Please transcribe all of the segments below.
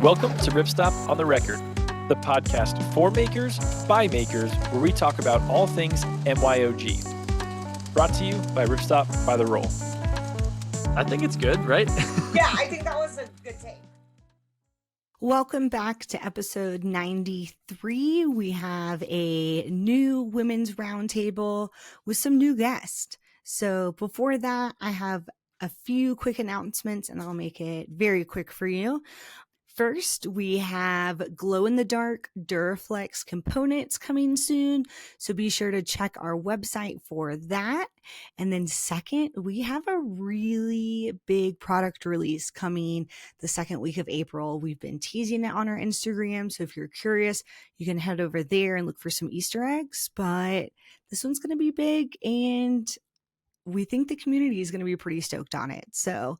Welcome to Ripstop on the Record, the podcast for makers, by makers, where we talk about all things MYOG. Brought to you by Ripstop by the Roll. I think it's good, right? Yeah, I think that was a good take. Welcome back to episode 93. We have a new women's roundtable with some new guests. So before that, I have a few quick announcements and I'll make it very quick for you. First, we have glow-in-the-dark Duraflex components coming soon, so be sure to check our website for that. And then second, we have a really big product release coming the second week of April. We've been teasing it on our Instagram, so if you're curious, you can head over there and look for some Easter eggs. But this one's going to be big, and we think the community is going to be pretty stoked on it. So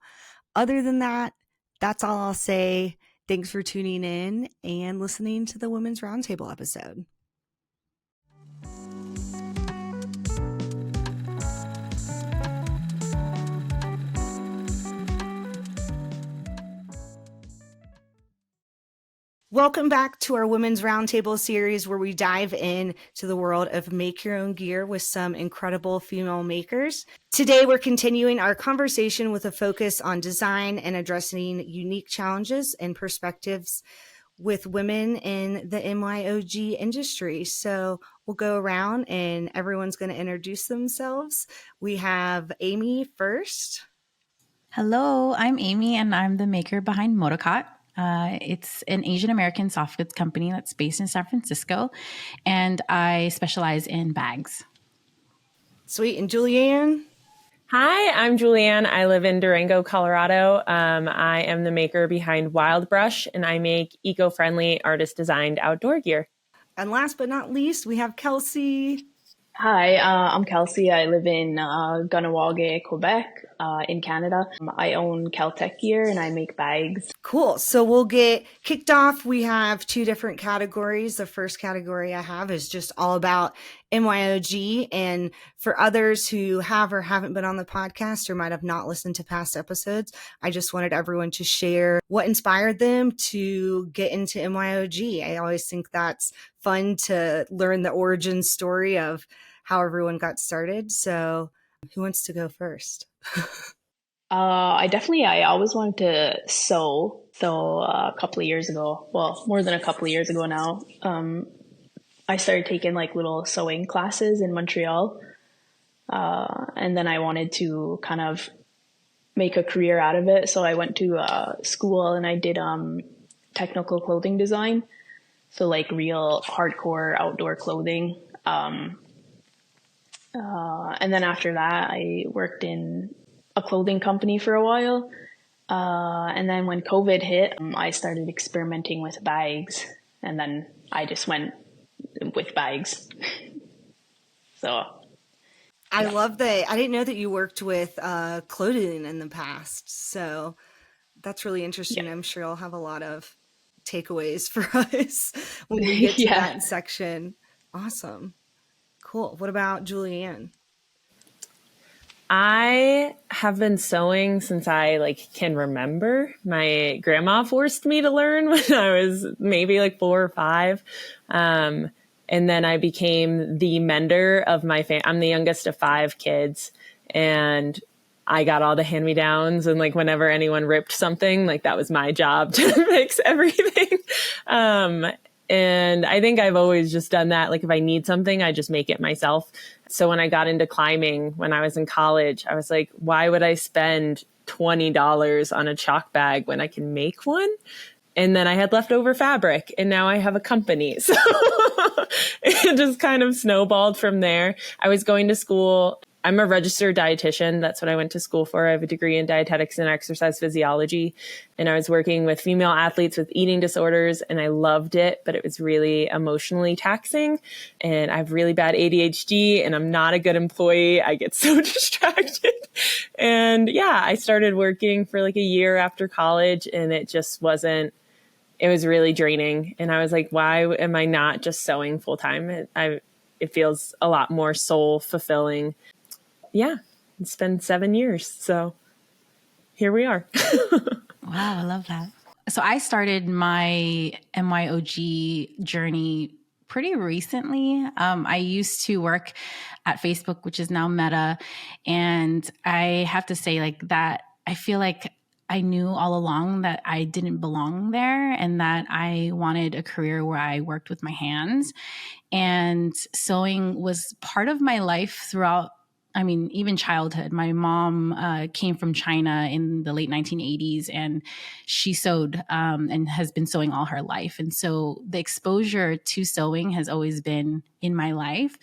other than that, that's all I'll say. Thanks for tuning in and listening to the Women's Roundtable episode. Welcome back to our Women's Roundtable series where we dive in to the world of make your own gear with some incredible female makers. Today, we're continuing our conversation with a focus on design and addressing unique challenges and perspectives with women in the MYOG industry. So we'll go around and everyone's going to introduce themselves. We have Amy first. Hello, I'm Amy and I'm the maker behind Motocot. It's an Asian American soft goods company that's based in San Francisco, and I specialize in bags. Sweet. And Julianne? Hi, I'm Julianne. I live in Durango, Colorado. I am the maker behind Wild Brush, and I make eco-friendly, artist-designed outdoor gear. And last but not least, we have Kelsey. Hi, I'm Kelsey. I live in Ganawage, Quebec, in Canada. I own Caltech Gear and I make bags. Cool. So we'll get kicked off. We have two different categories. The first category I have is just all about MYOG. And for others who have or haven't been on the podcast or might have not listened to past episodes, I just wanted everyone to share what inspired them to get into MYOG. I always think that's fun to learn the origin story of how everyone got started. So who wants to go first? I always wanted to sew. So a couple of years ago, well, more than a couple of years ago now, I started taking like little sewing classes in Montreal. And then I wanted to kind of make a career out of it. So I went to school and I did technical clothing design. So like real hardcore outdoor clothing. And then after that, I worked in a clothing company for a while. And then when COVID hit, I started experimenting with bags. And then I just went with bags. So. I love that. I didn't know that you worked with clothing in the past. So that's really interesting. Yeah. I'm sure I'll have a lot of takeaways for us when we get to that section. Awesome. Cool. What about Julianne? I have been sewing since I can remember. My grandma forced me to learn when I was maybe 4 or 5. And then I became the mender of my family. I'm the youngest of 5 kids, and I got all the hand-me-downs, and whenever anyone ripped something, that was my job to fix everything. And I think I've always just done that. If I need something, I just make it myself. So when I got into climbing, when I was in college, I was like, why would I spend $20 on a chalk bag when I can make one? And then I had leftover fabric, and now I have a company. So it just kind of snowballed from there. I was going to school. I'm a registered dietitian. That's what I went to school for. I have a degree in dietetics and exercise physiology. And I was working with female athletes with eating disorders, and I loved it, but it was really emotionally taxing. And I have really bad ADHD, and I'm not a good employee. I get so distracted. And I started working for a year after college, and it just wasn't, it was really draining. And I was like, why am I not just sewing full time? It feels a lot more soul fulfilling. Yeah, it's been 7 years. So here we are. Wow, I love that. So I started my MYOG journey pretty recently. I used to work at Facebook, which is now Meta. And I have to say, like, that I feel like I knew all along that I didn't belong there and that I wanted a career where I worked with my hands. And sewing was part of my life throughout, I mean, even childhood. My mom came from China in the late 1980s, and she sewed and has been sewing all her life. And so the exposure to sewing has always been in my life.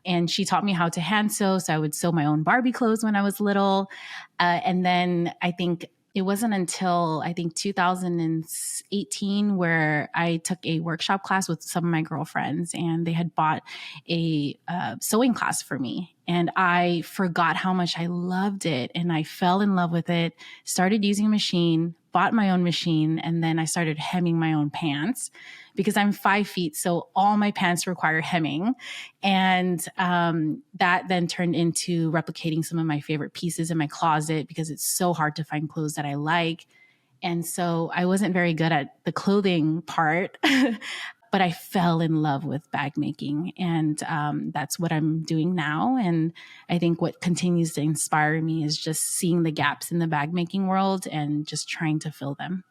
And she taught me how to hand sew. So I would sew my own Barbie clothes when I was little. And then I think it wasn't until I think 2018 where I took a workshop class with some of my girlfriends, and they had bought a sewing class for me. And I forgot how much I loved it. And I fell in love with it, started using a machine, bought my own machine, and then I started hemming my own pants because I'm 5 feet. So all my pants require hemming. And that then turned into replicating some of my favorite pieces in my closet because it's so hard to find clothes that I like. And so I wasn't very good at the clothing part, but I fell in love with bag making. And that's what I'm doing now. And I think what continues to inspire me is just seeing the gaps in the bag making world and just trying to fill them.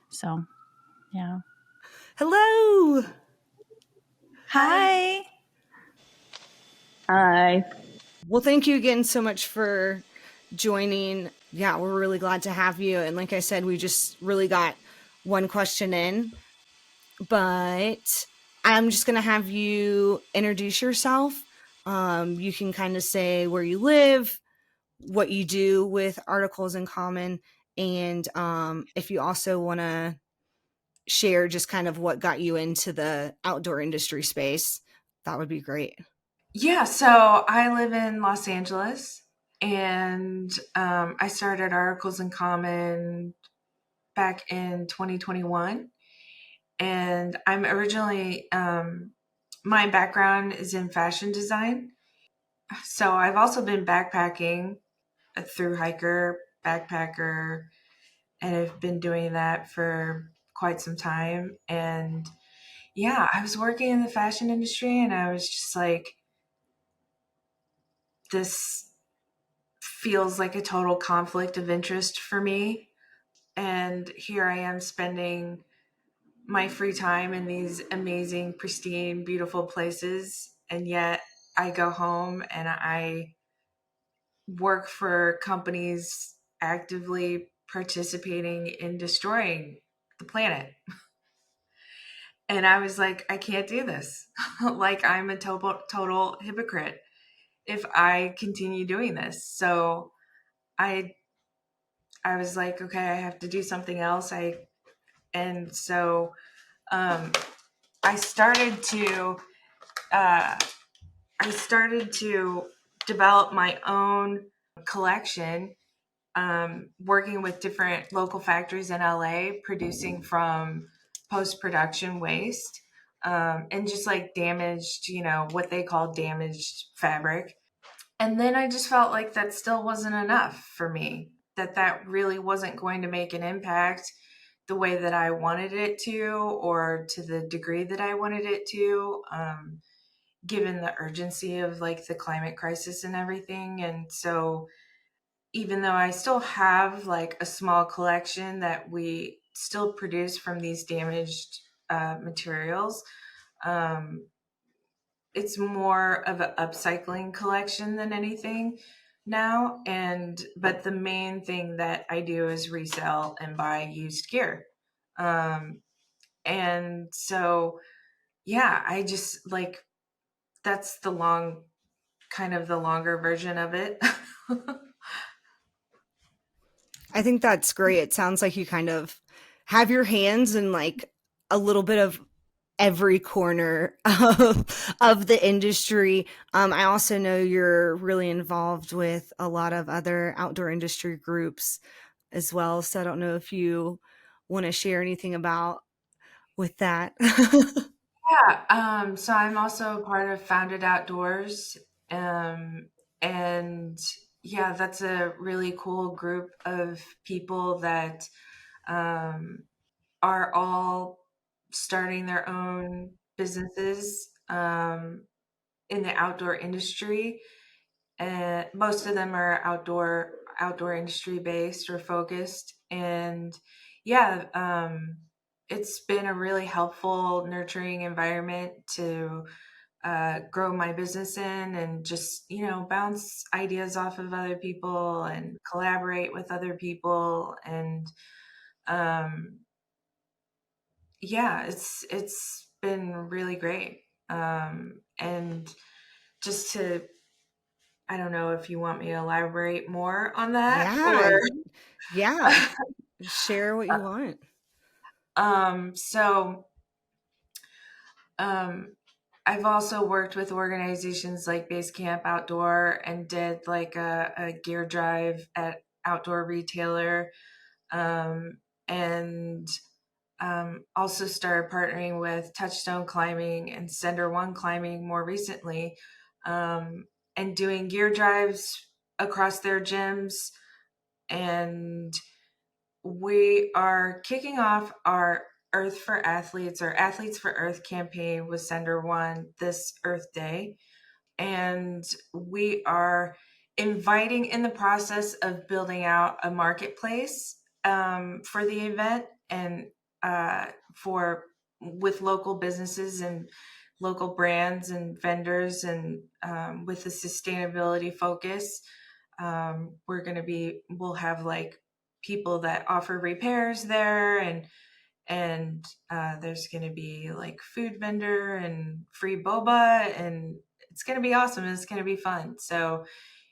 So, yeah. Hello. Hi. Hi. Well, thank you again so much for joining. Yeah, we're really glad to have you. And like I said, we just really got one question in, but I'm just going to have you introduce yourself. You can kind of say where you live, what you do with Articles in Common, and if you also want to share just kind of what got you into the outdoor industry space, that would be great. Yeah, so I live in Los Angeles, and I started Articles in Common back in 2021. And I'm originally, my background is in fashion design. So I've also been backpacking through hiker, backpacker, and I've been doing that for quite some time. And yeah, I was working in the fashion industry, and I was just like, this feels like a total conflict of interest for me. And here I am spending my free time in these amazing, pristine, beautiful places. And yet I go home and I work for companies actively participating in destroying the planet. And I was like, I can't do this. Like, I'm a total hypocrite if I continue doing this. So I was like, okay, I have to do something else. And so I started to develop my own collection, working with different local factories in LA, producing from post-production waste, and just like damaged, what they call damaged fabric. And then I just felt like that still wasn't enough for me, that really wasn't going to make an impact the way that I wanted it to, or to the degree that I wanted it to, given the urgency of like the climate crisis and everything. And so even though I still have like a small collection that we still produce from these damaged materials, it's more of an upcycling collection than anything now. But the main thing that I do is resell and buy used gear. And so, yeah, I just like, that's the longer version of it. I think that's great. It sounds like you kind of have your hands in like a little bit of every corner of the industry. I also know you're really involved with a lot of other outdoor industry groups as well. So I don't know if you want to share anything about with that. Yeah. So I'm also part of Founded Outdoors. And yeah, that's a really cool group of people that are all starting their own businesses in the outdoor industry. And most of them are outdoor industry based or focused. And yeah, it's been a really helpful, nurturing environment to grow my business in, and just, bounce ideas off of other people and collaborate with other people. And yeah, it's been really great. And just to, I don't know if you want me to elaborate more on that, Yeah. or Yeah. Share what you want. so I've also worked with organizations like Base Camp Outdoor, and did like a gear drive at outdoor retailer, and also started partnering with Touchstone Climbing and Sender One Climbing more recently, and doing gear drives across their gyms. And we are kicking off our Earth for Athletes, or Athletes for Earth campaign with Sender One this Earth Day. And we are inviting, in the process of building out a marketplace for the event, and for with local businesses and local brands and vendors, and with a sustainability focus. We'll have like people that offer repairs there, and there's going to be like food vendor and free boba, and it's going to be awesome. It's going to be fun. So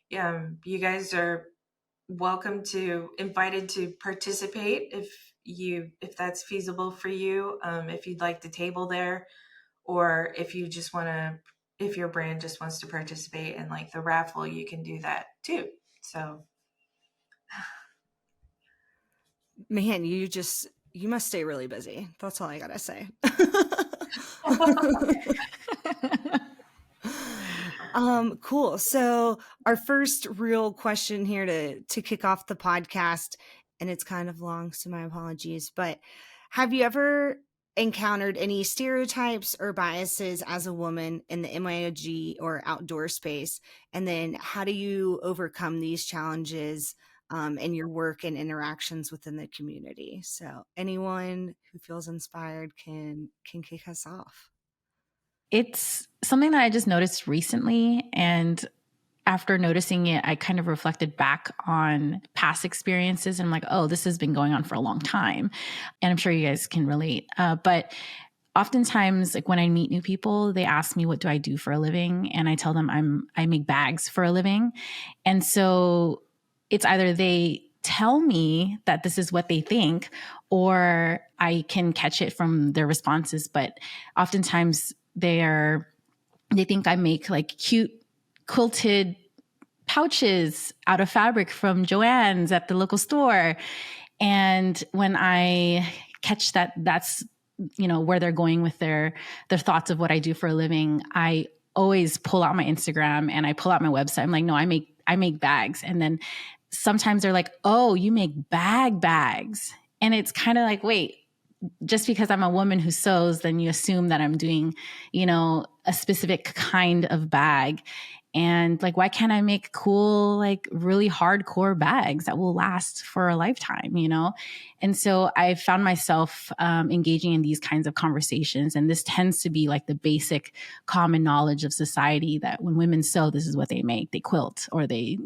you guys are invited to participate if that's feasible for you. If you'd like to table there, or if your brand just wants to participate in like the raffle, you can do that too. So Man, you must stay really busy. That's all I gotta say. Cool. So our first real question here to kick off the podcast, and it's kind of long, so my apologies, but have you ever encountered any stereotypes or biases as a woman in the MYOG or outdoor space? And then how do you overcome these challenges in your work and interactions within the community? So anyone who feels inspired can kick us off. It's something that I just noticed recently. And after noticing it, I kind of reflected back on past experiences. And I'm like, oh, this has been going on for a long time. And I'm sure you guys can relate. But oftentimes, like when I meet new people, they ask me, what do I do for a living? And I tell them I make bags for a living. And so it's either they tell me that this is what they think, or I can catch it from their responses. But oftentimes they think I make like cute quilted pouches out of fabric from Joann's at the local store. And when I catch that that's, where they're going with their thoughts of what I do for a living, I always pull out my Instagram and I pull out my website. I'm like, no, I make bags. And then sometimes they're like, oh, you make bags. And it's kind of like, wait, just because I'm a woman who sews, then you assume that I'm doing, a specific kind of bag. And like, why can't I make cool, like really hardcore bags that will last for a lifetime, And so I found myself engaging in these kinds of conversations. And this tends to be like the basic common knowledge of society that when women sew, this is what they make. They quilt, or they,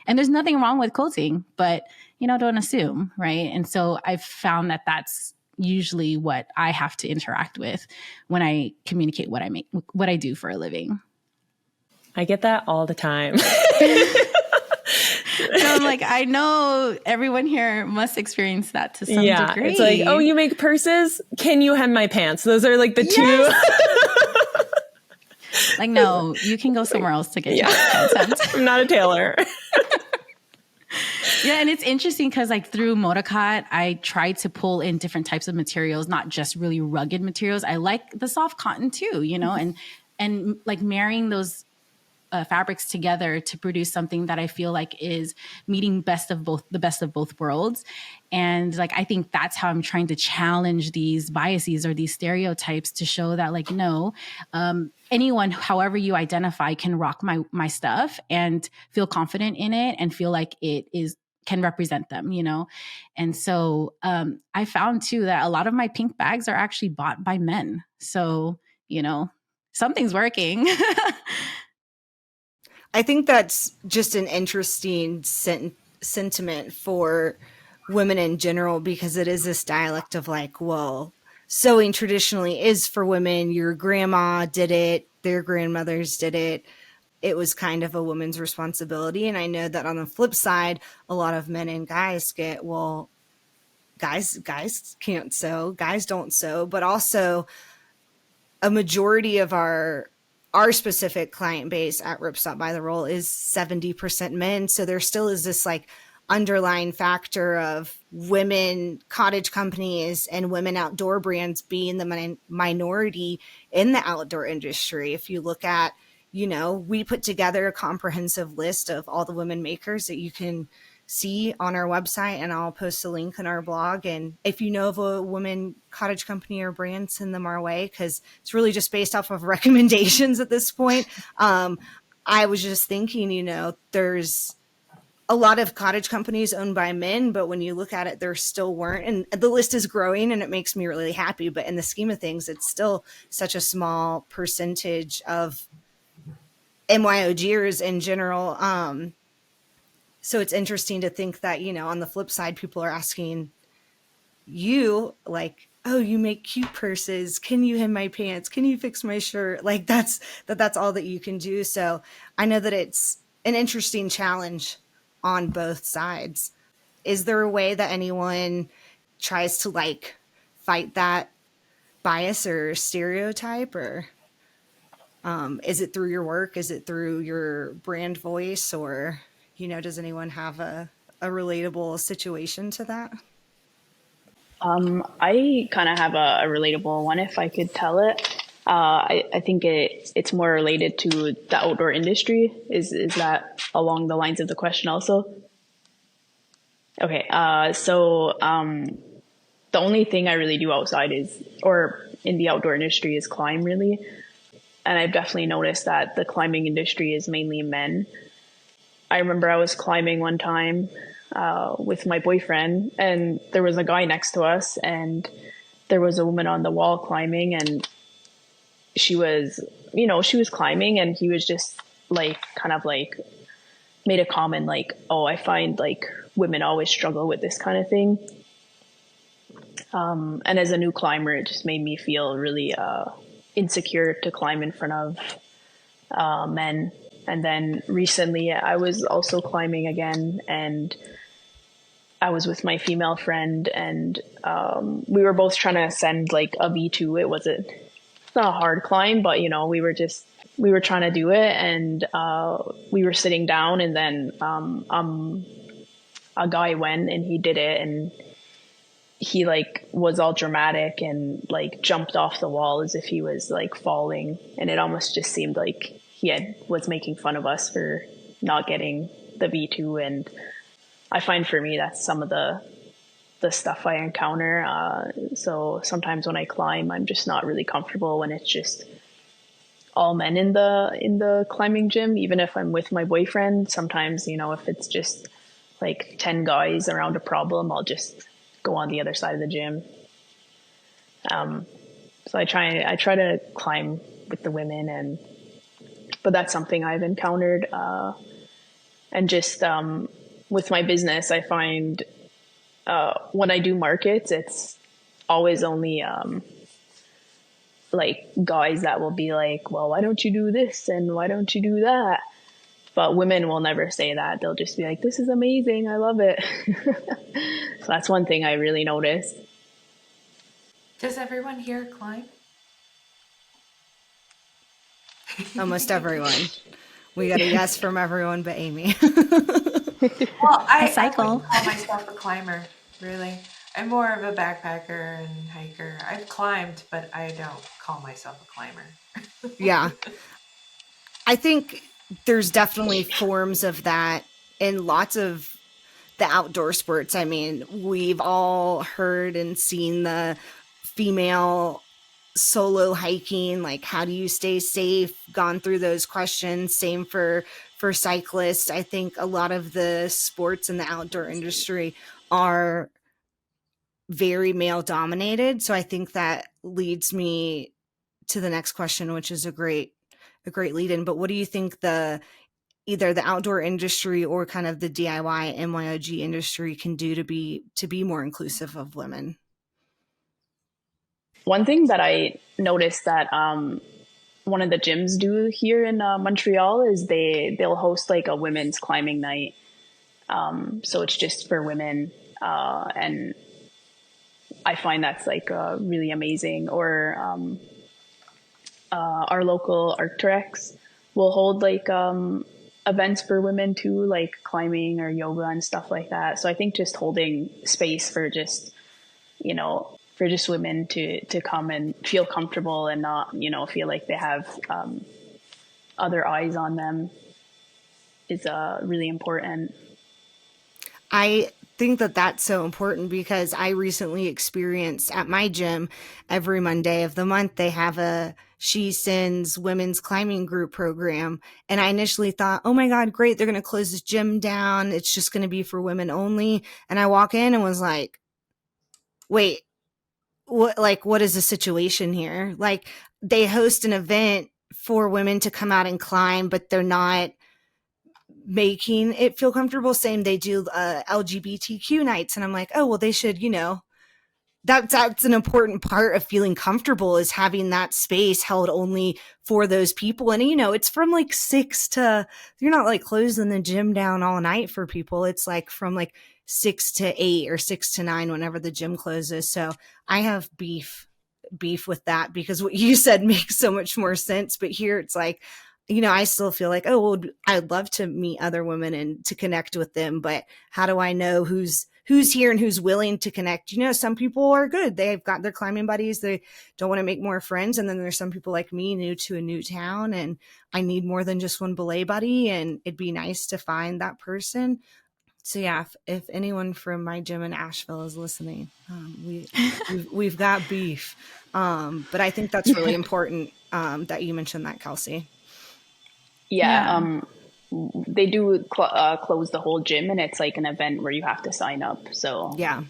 and there's nothing wrong with quilting, but, don't assume, right? And so I've found that that's usually what I have to interact with when I communicate what I do for a living. I get that all the time. So I'm like, I know everyone here must experience that to some degree. It's like, oh, you make purses? Can you hem my pants? Those are like the two. Like, no, you can go somewhere else to get your pants hemmed. I'm not a tailor. Yeah, and it's interesting because like through Motorcot, I tried to pull in different types of materials, not just really rugged materials. I like the soft cotton too, and like marrying those fabrics together to produce something that I feel like is meeting the best of both worlds. And like, I think that's how I'm trying to challenge these biases or these stereotypes to show that like, no, anyone, however you identify, can rock my stuff and feel confident in it and feel like it can represent them, you know? And so I found too that a lot of my pink bags are actually bought by men. So, you know, something's working. I think that's just an interesting sentiment for women in general, because it is this dialect of like, well, sewing traditionally is for women. Your grandma did it, their grandmothers did it. It was kind of a woman's responsibility. And I know that on the flip side, a lot of men and guys get, well, guys can't sew, guys don't sew, but also a majority of our specific client base at Ripstop by the Roll is 70% men. So there still is this like underlying factor of women cottage companies and women outdoor brands being the minority in the outdoor industry. If you look at, you know, we put together a comprehensive list of all the women makers that you can see on our website, and I'll post a link on our blog. And if you know of a woman cottage company or brand, send them our way, because it's really just based off of recommendations at this point. I was just thinking, you know, there's a lot of cottage companies owned by men, but when you look at it, there still weren't. And the list is growing and it makes me really happy. But in the scheme of things, it's still such a small percentage of MYOGers in general. So it's interesting to think that, you know, on the flip side, people are asking you like, oh, you make cute purses. Can you hem my pants? Can you fix my shirt? Like that's all that you can do. So I know that it's an interesting challenge on both sides. Is there a way that anyone tries to like fight that bias or stereotype, or is it through your work? Is it through your brand voice, or, you know, does anyone have a relatable situation to that? I kind of have a relatable one, if I could tell it. I think it's more related to the outdoor industry. Is that along the lines of the question also? Okay, so the only thing I really do outside or in the outdoor industry is climb, really. And I've definitely noticed that the climbing industry is mainly men. I remember I was climbing one time with my boyfriend, and there was a guy next to us, and there was a woman on the wall climbing, and she was climbing, and he was just like, kind of like made a comment like, oh, I find like women always struggle with this kind of thing. And as a new climber, it just made me feel really insecure to climb in front of men. And then recently I was also climbing again, and I was with my female friend, and we were both trying to ascend like a V2. It's not a hard climb, but you know, we were trying to do it, and we were sitting down, and then a guy went and he did it, and he like was all dramatic and like jumped off the wall as if he was like falling, and it almost just seemed like was making fun of us for not getting the V2. And I find for me that's some of the stuff I encounter. So sometimes when I climb, I'm just not really comfortable when it's just all men in the climbing gym. Even if I'm with my boyfriend, sometimes, you know, if it's just like 10 guys around a problem, I'll just go on the other side of the gym. So I try to climb with the women, but that's something I've encountered. And just with my business, I find when I do markets, it's always only like guys that will be like, well, why don't you do this and why don't you do that? But women will never say that. They'll just be like, this is amazing, I love it. So that's one thing I really noticed. Does everyone here climb? Almost everyone. We got a yes from everyone but Amy. Well, I cycle. wouldn't call myself a climber, really. I'm more of a backpacker and hiker. I've climbed, but I don't call myself a climber. Yeah. I think there's definitely forms of that in lots of the outdoor sports. I mean, we've all heard and seen the female solo hiking, like how do you stay safe, gone through those questions. Same for cyclists. I think a lot of the sports in the outdoor industry are very male dominated. So I think that leads me to the next question, which is a great lead in. But what do you think the either the outdoor industry or kind of the DIY MYOG industry can do to be more inclusive of women? One thing that I noticed that one of the gyms do here in Montreal is they'll host like a women's climbing night. So it's just for women, and I find that's like really amazing. Or our local Arcteryx will hold like events for women too, like climbing or yoga and stuff like that. So I think just holding space for just, for just women to come and feel comfortable and not, feel like they have other eyes on them is really important. I think that that's so important because I recently experienced at my gym every Monday of the month, they have a She Sends women's climbing group program. And I initially thought, oh my God, great. They're going to close this gym down. It's just going to be for women only. And I walk in and was like, wait, what is the situation here? Like they host an event for women to come out and climb, but they're not making it feel comfortable. Same, they do LGBTQ nights, and I'm like, oh well, they should, that's an important part of feeling comfortable is having that space held only for those people. And it's from like 6 to, you're not like closing the gym down all night for people. It's like from like 6 to 8 or 6 to 9 whenever the gym closes. So I have beef with that because what you said makes so much more sense. But here it's like, I still feel like, oh, well, I'd love to meet other women and to connect with them. But how do I know who's here and who's willing to connect? Some people are good. They've got their climbing buddies. They don't want to make more friends. And then there's some people like me, new to a new town, and I need more than just one belay buddy. And it'd be nice to find that person. So yeah, if anyone from my gym in Asheville is listening, we've got beef. But I think that's really important that you mentioned that, Kelsey. Yeah. They do close the whole gym, and it's like an event where you have to sign up. So yeah,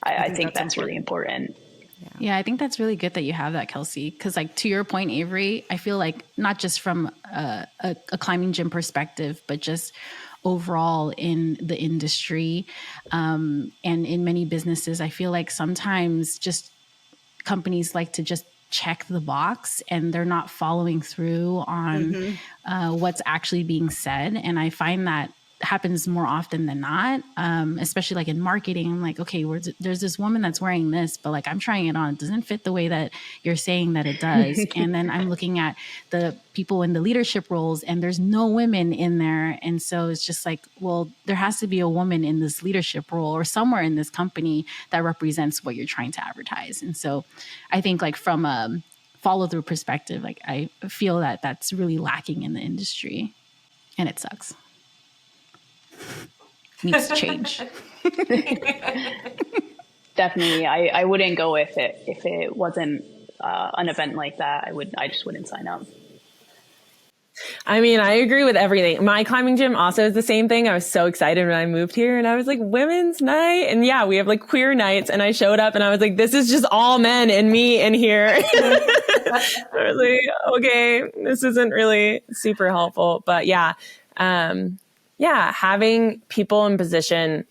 I think that's really important. Yeah, I think that's really good that you have that, Kelsey. Because like to your point, Avery, I feel like not just from a climbing gym perspective, but just overall in the industry and in many businesses, I feel like sometimes just companies like to just check the box and they're not following through on what's actually being said. And I find that happens more often than not, especially like in marketing. I'm like, okay, there's this woman that's wearing this, but like I'm trying it on. It doesn't fit the way that you're saying that it does. And then I'm looking at the people in the leadership roles and there's no women in there. And so it's just like, well, there has to be a woman in this leadership role or somewhere in this company that represents what you're trying to advertise. And so I think like from a follow through perspective, like I feel that that's really lacking in the industry and it sucks. Needs to change. Definitely. I wouldn't go if it wasn't an event like that. I just wouldn't sign up. I mean, I agree with everything. My climbing gym also is the same thing. I was so excited when I moved here and I was like, women's night. And yeah, we have like queer nights. And I showed up and I was like, this is just all men and me in here. I was like, okay, this isn't really super helpful. But yeah, having people in position,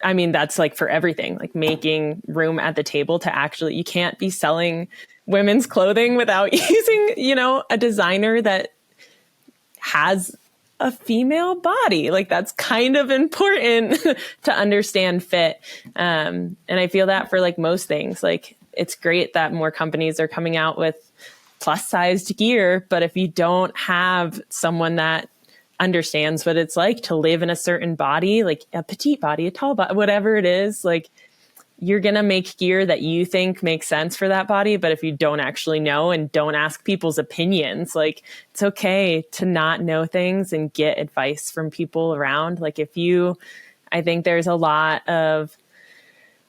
I mean, that's like for everything, like making room at the table to actually, you can't be selling women's clothing without using, a designer that has a female body. Like that's kind of important to understand fit. And I feel that for like most things, like it's great that more companies are coming out with plus sized gear, but if you don't have someone that understands what it's like to live in a certain body, like a petite body, a tall body, whatever it is, like you're going to make gear that you think makes sense for that body. But if you don't actually know and don't ask people's opinions, like, it's okay to not know things and get advice from people around. Like, I think there's a lot of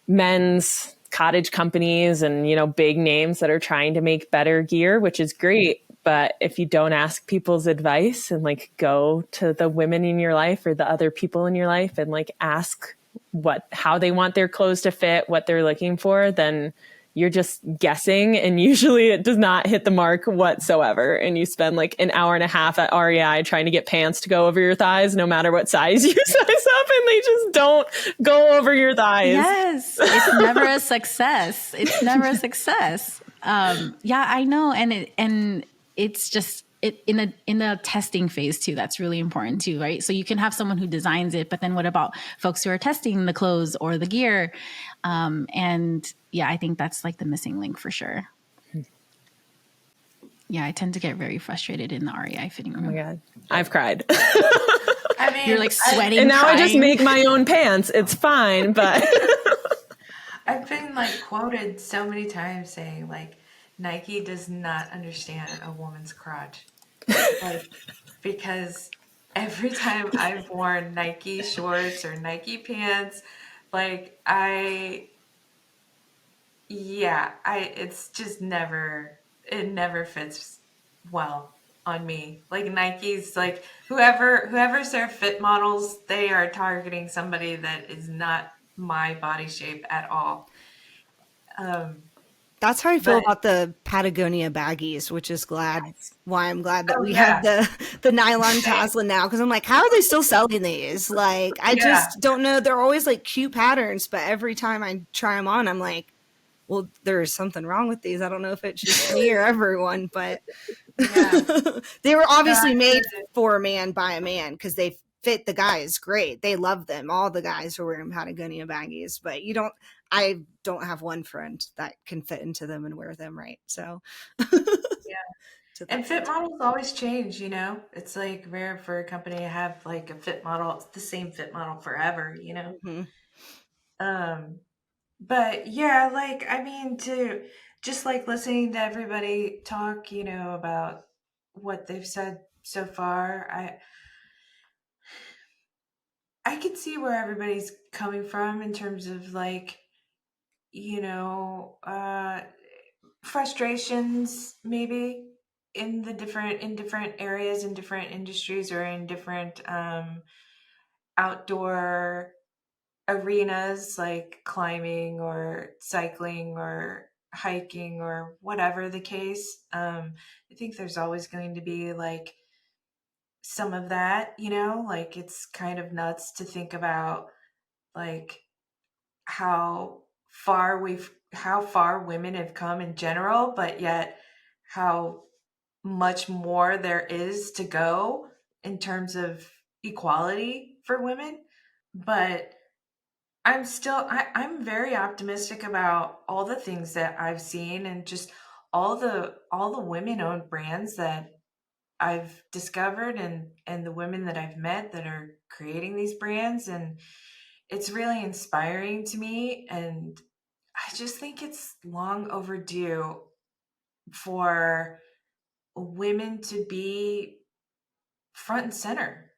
men's cottage companies and, big names that are trying to make better gear, which is great. But if you don't ask people's advice and like go to the women in your life or the other people in your life and like ask how they want their clothes to fit, what they're looking for, then you're just guessing. And usually it does not hit the mark whatsoever. And you spend like an hour and a half at REI trying to get pants to go over your thighs, no matter what size you size up, and they just don't go over your thighs. Yes. It's never a success. It's never a success. Yeah, I know. And it's just, in a testing phase too, that's really important too, right? So you can have someone who designs it, but then what about folks who are testing the clothes or the gear? And yeah, I think that's like the missing link for sure. Yeah, I tend to get very frustrated in the REI fitting room. Oh my God, I've cried. I mean, You're like sweating, and now crying. I just make my own pants. It's fine, but I've been like quoted so many times saying like Nike does not understand a woman's crotch. Like, because every time I've worn Nike shorts or Nike pants, like it's just it never fits well on me. Like Nike's like whoever's their fit models, they are targeting somebody that is not my body shape at all. That's how I feel about the Patagonia baggies, which is why I'm glad that we have the nylon Tasla now. Cause I'm like, how are they still selling these? Like, I just don't know. They're always like cute patterns, but every time I try them on, I'm like, well, there's something wrong with these. I don't know if it's just me or everyone, but they were obviously made for a man by a man because they fit the guys great. They love them. All the guys are wearing Patagonia baggies, but I don't have one friend that can fit into them and wear them right. So And fit models always change, It's like rare for a company to have like a fit model, the same fit model forever, Mm-hmm. But yeah, like I mean, to just like listening to everybody talk, about what they've said so far, I could see where everybody's coming from in terms of like, frustrations maybe in different areas, in different industries, or in different outdoor arenas like climbing or cycling or hiking or whatever the case. I think there's always going to be like some of that, like it's kind of nuts to think about like how far women have come in general, but yet how much more there is to go in terms of equality for women. But I'm very optimistic about all the things that I've seen and just all the women owned brands that I've discovered and the women that I've met that are creating these brands, and it's really inspiring to me, and I just think it's long overdue for women to be front and center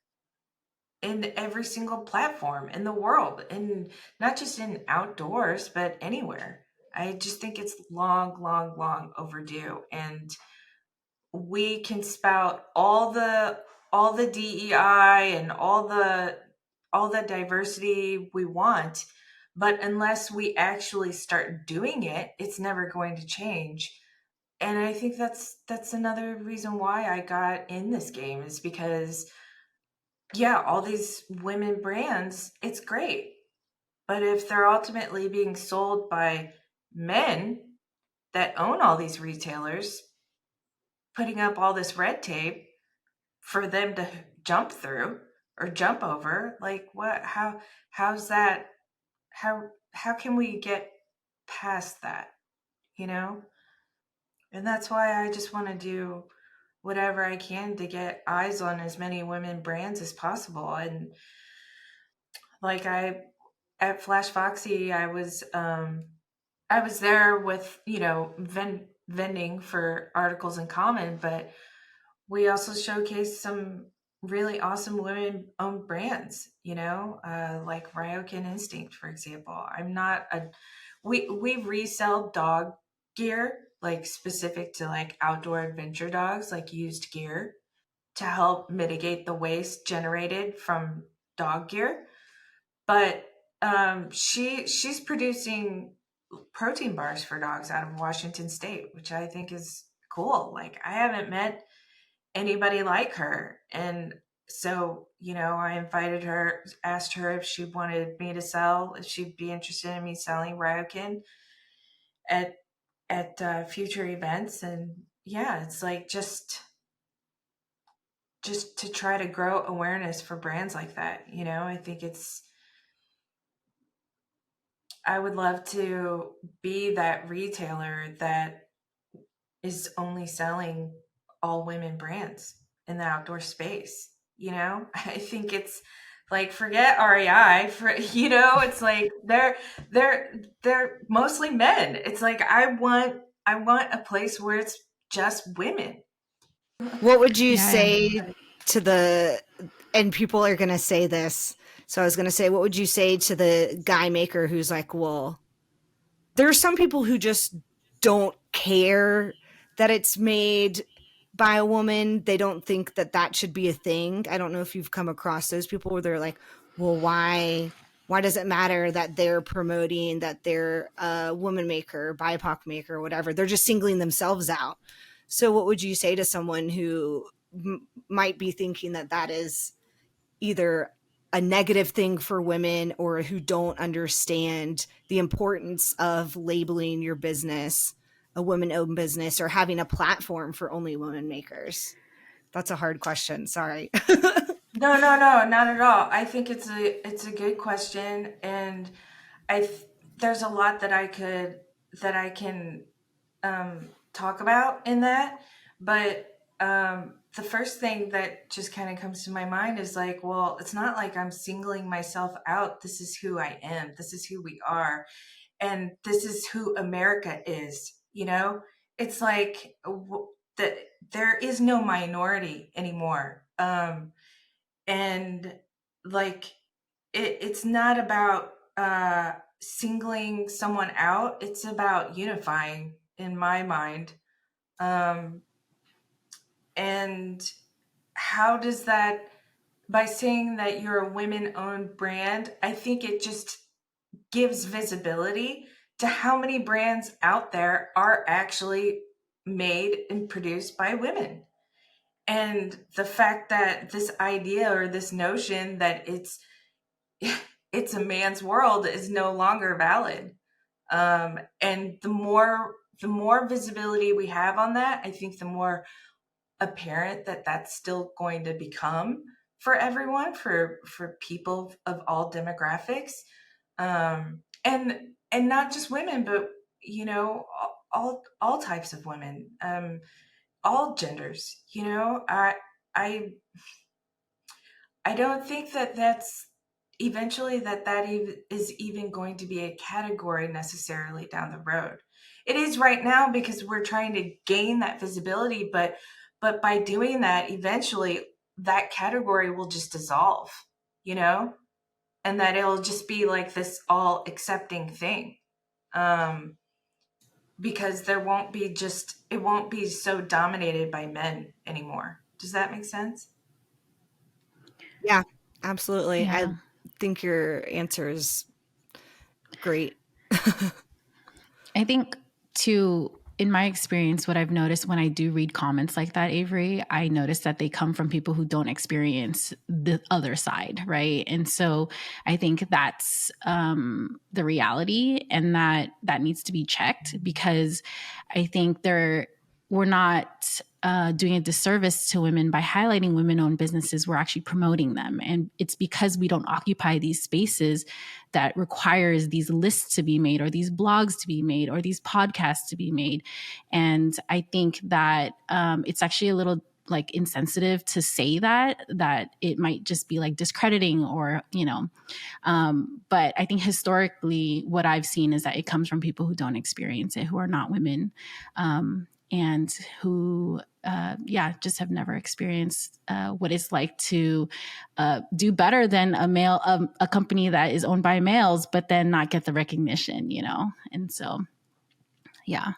in every single platform in the world, and not just in outdoors, but anywhere. I just think it's long overdue. And we can spout all the DEI and all the diversity we want, but unless we actually start doing it, it's never going to change. And I think that's another reason why I got in this game, is because all these women brands, it's great. But if they're ultimately being sold by men that own all these retailers, putting up all this red tape for them to jump through or jump over, like how's that, how can we get past that, And that's why I just want to do whatever I can to get eyes on as many women brands as possible. And like at Flash Foxy, I was there with, vending for articles in common, but we also showcased some really awesome women-owned brands, like Ryokan Instinct, for example. We resell dog gear, like specific to like outdoor adventure dogs, like used gear to help mitigate the waste generated from dog gear. But she's producing protein bars for dogs out of Washington State, which I think is cool. Like, I haven't met anybody like her. And so, I invited her, asked her if she wanted me to sell, if she'd be interested in me selling Ryokan at future events. And yeah, it's like just to try to grow awareness for brands like that. I think I would love to be that retailer that is only selling all women brands in the outdoor space. I think it's like, forget REI it's like they're mostly men. It's like, I want a place where it's just women. What would you Yeah. say to and people are going to say this. So I was going to say, what would you say to the guy maker who's like, well, there are some people who just don't care that it's made by a woman. They don't think that should be a thing. I don't know if you've come across those people where they're like, well, why does it matter that they're promoting that they're a woman maker, BIPOC maker, whatever? They're just singling themselves out. So what would you say to someone who might be thinking that is either a negative thing for women, or who don't understand the importance of labeling your business a women-owned business or having a platform for only women makers? That's a hard question. Sorry. No, not at all. I think it's a good question, and there's a lot that I can talk about in that, but the first thing that just kind of comes to my mind is like, well, it's not like I'm singling myself out. This is who I am. This is who we are, and this is who America is. It's like that. There is no minority anymore. And like, it's not about singling someone out. It's about unifying, in my mind. And how does that, by saying that you're a women-owned brand, I think it just gives visibility to how many brands out there are actually made and produced by women. And the fact that this idea or this notion that it's a man's world is no longer valid. And the more visibility we have on that, I think the more apparent that that's still going to become for everyone, for people of all demographics, and not just women, but all types of women, all genders. I don't think that that's eventually that is even going to be a category necessarily down the road. It is right now because we're trying to gain that visibility, but by doing that, eventually that category will just dissolve, and that it'll just be like this all accepting thing. Because it won't be so dominated by men anymore. Does that make sense? Yeah, absolutely. Yeah. I think your answer is great. I think too, in my experience, what I've noticed when I do read comments like that, Avery, I notice that they come from people who don't experience the other side, right? And so I think that's the reality, and that needs to be checked, because I think we're not doing a disservice to women by highlighting women-owned businesses. We're actually promoting them. And it's because we don't occupy these spaces that requires these lists to be made, or these blogs to be made, or these podcasts to be made. And I think that it's actually a little like insensitive to say that it might just be like discrediting or, but I think historically what I've seen is that it comes from people who don't experience it, who are not women, and who, just have never experienced what it's like to do better than a company that is owned by males, but then not get the recognition, And so, yeah.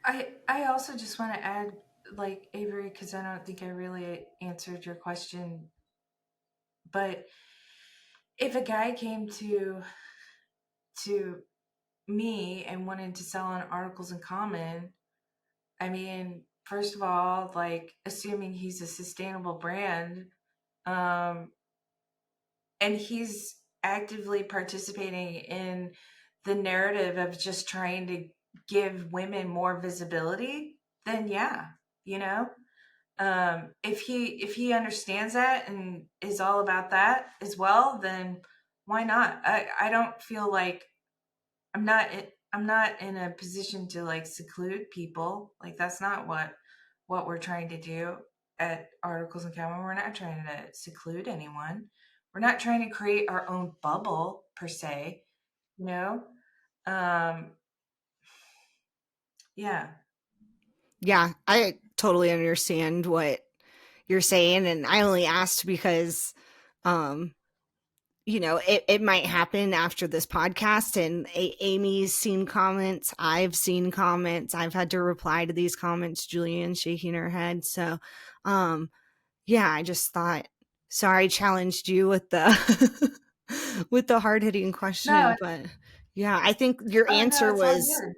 I also just want to add, like, Avery, because I don't think I really answered your question, but if a guy came to me and wanted to sell on Articles in Common, I mean, first of all, like, assuming he's a sustainable brand, and he's actively participating in the narrative of just trying to give women more visibility, then yeah, if he understands that and is all about that as well, then why not? I don't feel like I'm not in a position to like seclude people. Like, that's not what we're trying to do at Articles in Common. We're not trying to seclude anyone. We're not trying to create our own bubble per se, yeah. Yeah, I totally understand what you're saying. And I only asked because, it might happen after this podcast, and Amy's seen comments. I've seen comments. I've had to reply to these comments. Julian's shaking her head. So, I just thought, sorry, challenged you with the with the hard hitting question, No, but yeah, I think your answer it's all was good.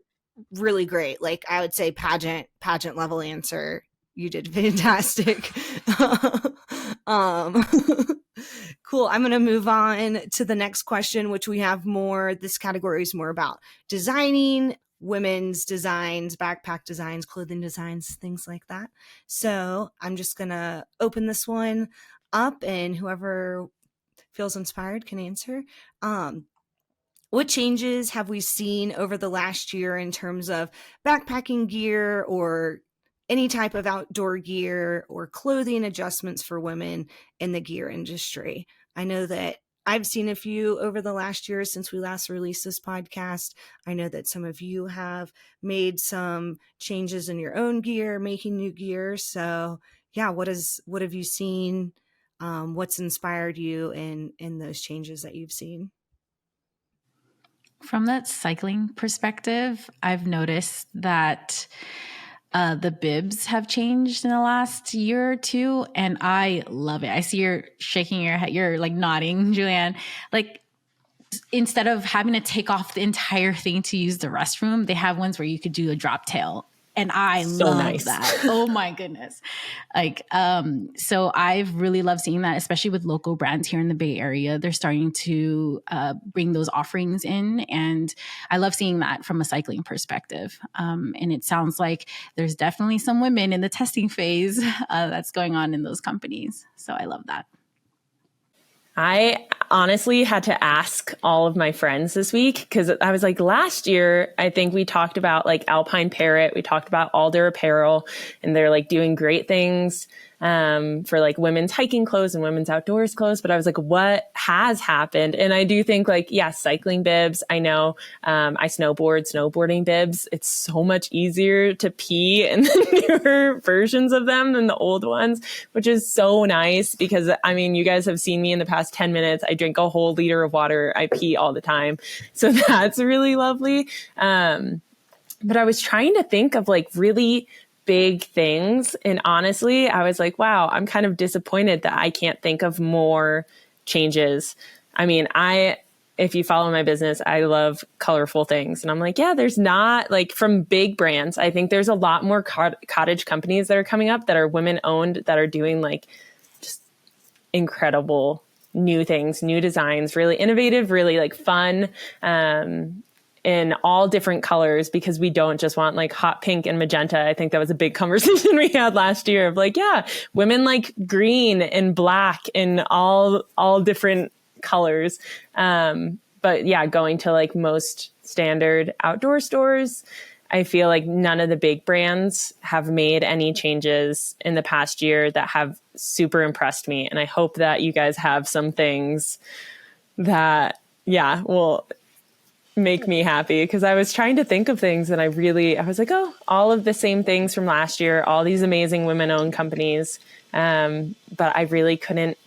really great. Like, I would say pageant level answer. You did fantastic. um, cool. I'm going to move on to the next question, which we have more. This category is more about designing women's designs, backpack designs, clothing designs, things like that. So I'm just going to open this one up, and whoever feels inspired can answer. What changes have we seen over the last year in terms of backpacking gear or any type of outdoor gear or clothing adjustments for women in the gear industry? I know that I've seen a few over the last year since we last released this podcast. I know that some of you have made some changes in your own gear, making new gear. So yeah, what have you seen? What's inspired you in those changes that you've seen? From that cycling perspective, I've noticed that the bibs have changed in the last year or two, and I love it. I see you're shaking your head. You're like nodding, Julianne. Like, instead of having to take off the entire thing to use the restroom, they have ones where you could do a drop tail. And I love that. Oh my goodness. So I've really loved seeing that, especially with local brands here in the Bay Area. They're starting to bring those offerings in. And I love seeing that from a cycling perspective. And it sounds like there's definitely some women in the testing phase that's going on in those companies. So I love that. I honestly had to ask all of my friends this week, because I was like, last year, I think we talked about like Alpine Parrot. We talked about Alder Apparel, and they're like doing great things for like women's hiking clothes and women's outdoors clothes. But I was like, what has happened? And I do think like, yeah, cycling bibs. I know I snowboarding bibs. It's so much easier to pee in the newer versions of them than the old ones, which is so nice because, I mean, you guys have seen me in the past 10 minutes. I drink a whole liter of water. I pee all the time. So that's really lovely. But I was trying to think of like really big things. And honestly, I was like, wow, I'm kind of disappointed that I can't think of more changes. I mean, if you follow my business, I love colorful things. And I'm like, yeah, there's not like from big brands. I think there's a lot more cottage companies that are coming up that are women owned, that are doing like just incredible new things, new designs, really innovative, really like fun, in all different colors, because we don't just want like hot pink and magenta. I think that was a big conversation we had last year of like, yeah, women like green and black and all different colors. But yeah, going to like most standard outdoor stores, I feel like none of the big brands have made any changes in the past year that have super impressed me. And I hope that you guys have some things that, will make me happy, because I was trying to think of things and I was like, oh, all of the same things from last year, all these amazing women-owned companies. But I really couldn't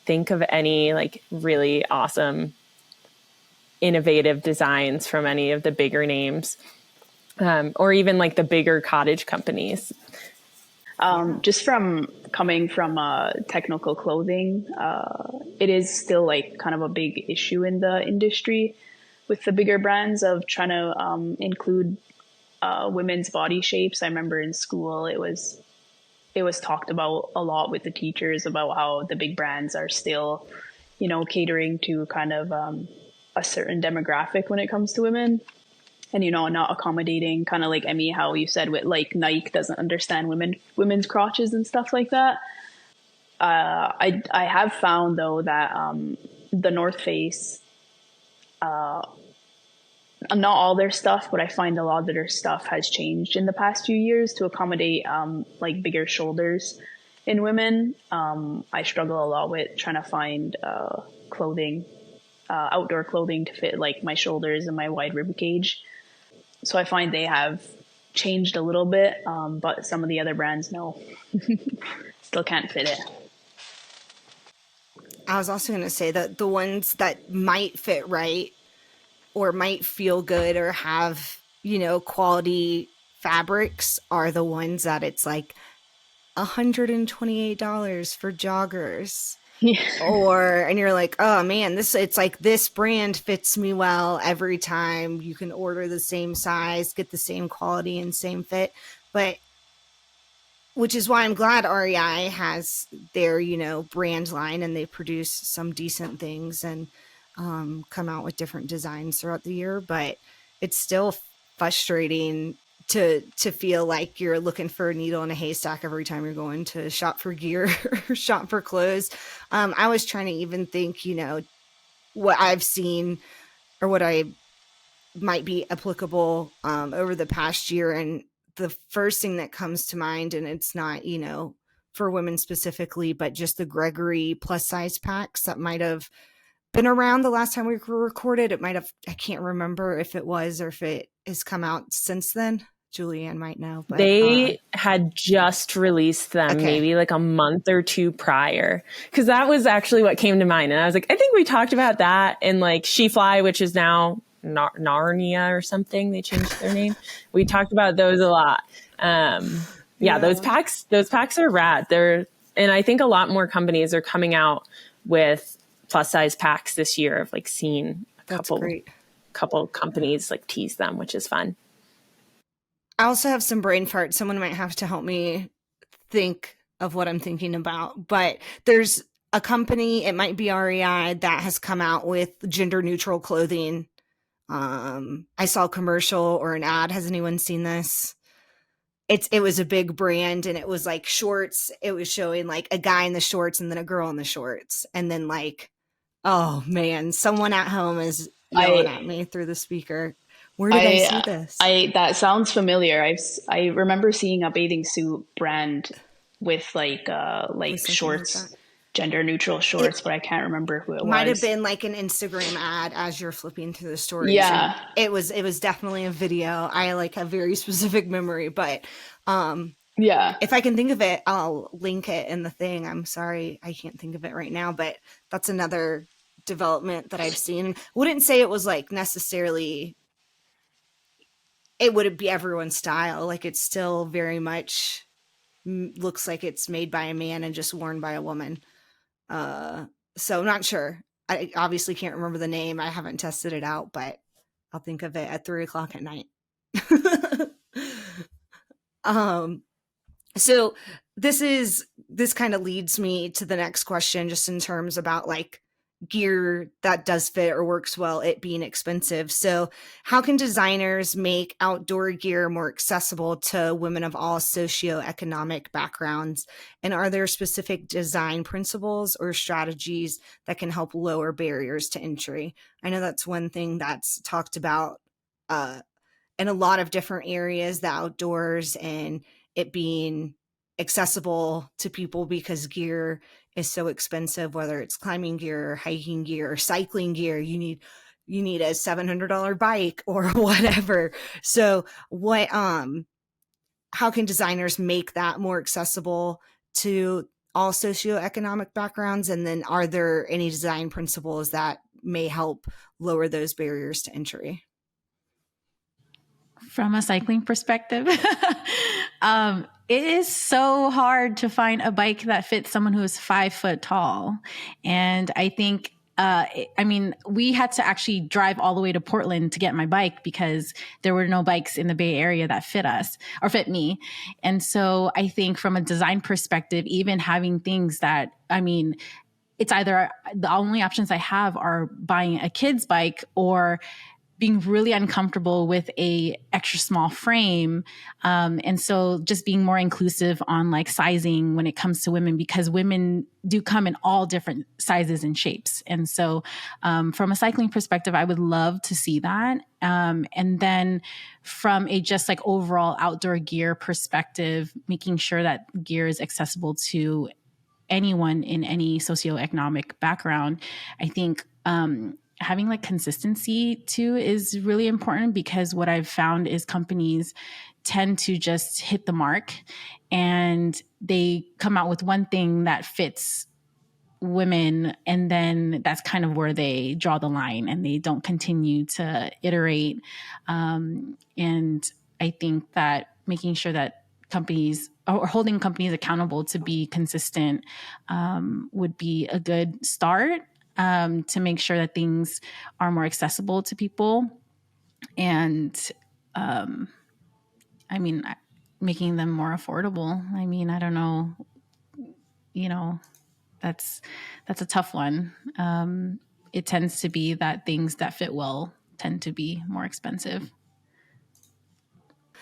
think of any like really awesome, innovative designs from any of the bigger names. Or even like the bigger cottage companies. Just from coming from technical clothing, it is still like kind of a big issue in the industry with the bigger brands of trying to include women's body shapes. I remember in school it was talked about a lot with the teachers about how the big brands are still, catering to kind of a certain demographic when it comes to women. And, not accommodating, kind of like Emmy, how you said with like Nike doesn't understand women's crotches and stuff like that. I have found though that the North Face, not all their stuff, but I find a lot of their stuff has changed in the past few years to accommodate like bigger shoulders in women. I struggle a lot with trying to find clothing, outdoor clothing to fit like my shoulders and my wide rib cage. So I find they have changed a little bit, but some of the other brands, no, still can't fit it. I was also going to say that the ones that might fit right or might feel good or have, quality fabrics are the ones that it's like $128 for joggers. Yeah. And you're like, oh man, it's like this brand fits me well every time. You can order the same size, get the same quality and same fit. But which is why I'm glad REI has their, brand line, and they produce some decent things and come out with different designs throughout the year. But it's still frustrating to feel like you're looking for a needle in a haystack every time you're going to shop for gear or shop for clothes. I was trying to even think, what I've seen or what I might be applicable over the past year. And the first thing that comes to mind, and it's not, for women specifically, but just the Gregory plus size packs that might have been around the last time we recorded. It might have, I can't remember if it was or if it has come out since then. Julianne might know, but they had just released them maybe like a month or two prior, because that was actually what came to mind. And I was like, I think we talked about that in like She Fly, which is now Narnia or something. They changed their name. We talked about those a lot. Those packs are rad. And I think a lot more companies are coming out with plus size packs this year. I've like seen a couple companies like tease them, which is fun. I also have some brain farts. Someone might have to help me think of what I'm thinking about. But there's a company, it might be REI, that has come out with gender neutral clothing. I saw a commercial or an ad. Has anyone seen this? It was a big brand, and it was like shorts. It was showing like a guy in the shorts and then a girl in the shorts. And then like, oh man, someone at home is yelling at me through the speaker. Where did I see this? That sounds familiar. I remember seeing a bathing suit brand with like shorts, like gender neutral shorts, but I can't remember who it was. Might have been like an Instagram ad as you're flipping through the stories. Yeah, it was definitely a video. I like have very specific memory, but if I can think of it, I'll link it in the thing. I'm sorry, I can't think of it right now, but that's another development that I've seen. Wouldn't say it was like necessarily. It wouldn't be everyone's style. Like it's still very much looks like it's made by a man and just worn by a woman. So I'm not sure. I obviously can't remember the name. I haven't tested it out, but I'll think of it at 3:00 at night. So this kind of leads me to the next question, just in terms about like gear that does fit or works well, it being expensive. So how can designers make outdoor gear more accessible to women of all socioeconomic backgrounds? And are there specific design principles or strategies that can help lower barriers to entry? I know that's one thing that's talked about in a lot of different areas, the outdoors, and it being accessible to people because gear is so expensive, whether it's climbing gear or hiking gear or cycling gear. You need a $700 bike or whatever. So how can designers make that more accessible to all socioeconomic backgrounds? And then are there any design principles that may help lower those barriers to entry? From a cycling perspective, it is so hard to find a bike that fits someone who is 5 foot tall. And I think, we had to actually drive all the way to Portland to get my bike because there were no bikes in the Bay Area that fit us or fit me. And so I think from a design perspective, even having things that, it's either the only options I have are buying a kid's bike or being really uncomfortable with a extra small frame. And so just being more inclusive on like sizing when it comes to women, because women do come in all different sizes and shapes. And so from a cycling perspective, I would love to see that. And then from a just like overall outdoor gear perspective, making sure that gear is accessible to anyone in any socioeconomic background. I think having like consistency too is really important, because what I've found is companies tend to just hit the mark and they come out with one thing that fits women, and then that's kind of where they draw the line and they don't continue to iterate. And I think that making sure that companies or holding companies accountable to be consistent would be a good start. To make sure that things are more accessible to people, and making them more affordable. I don't know, that's a tough one. It tends to be that things that fit well tend to be more expensive.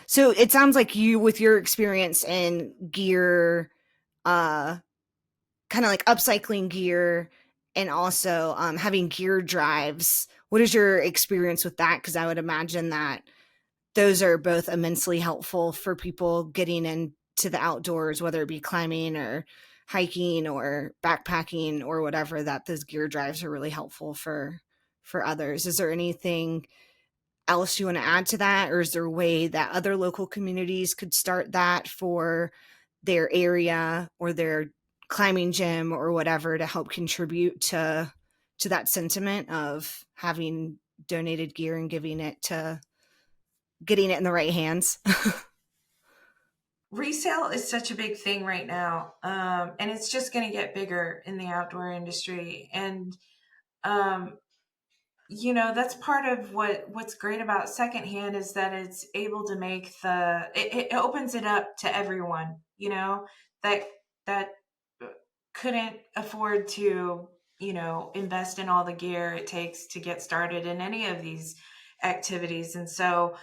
So it sounds like you, with your experience in gear, kind of like upcycling gear, and also having gear drives. What is your experience with that? Because I would imagine that those are both immensely helpful for people getting into the outdoors, whether it be climbing or hiking or backpacking or whatever, that those gear drives are really helpful for others. Is there anything else you want to add to that? Or is there a way that other local communities could start that for their area or their climbing gym or whatever to help contribute to that sentiment of having donated gear and getting it in the right hands? Resale is such a big thing right now, and it's just going to get bigger in the outdoor industry. And that's part of what's great about secondhand is that it's able to make it opens it up to everyone, that couldn't afford to, invest in all the gear it takes to get started in any of these activities. And so,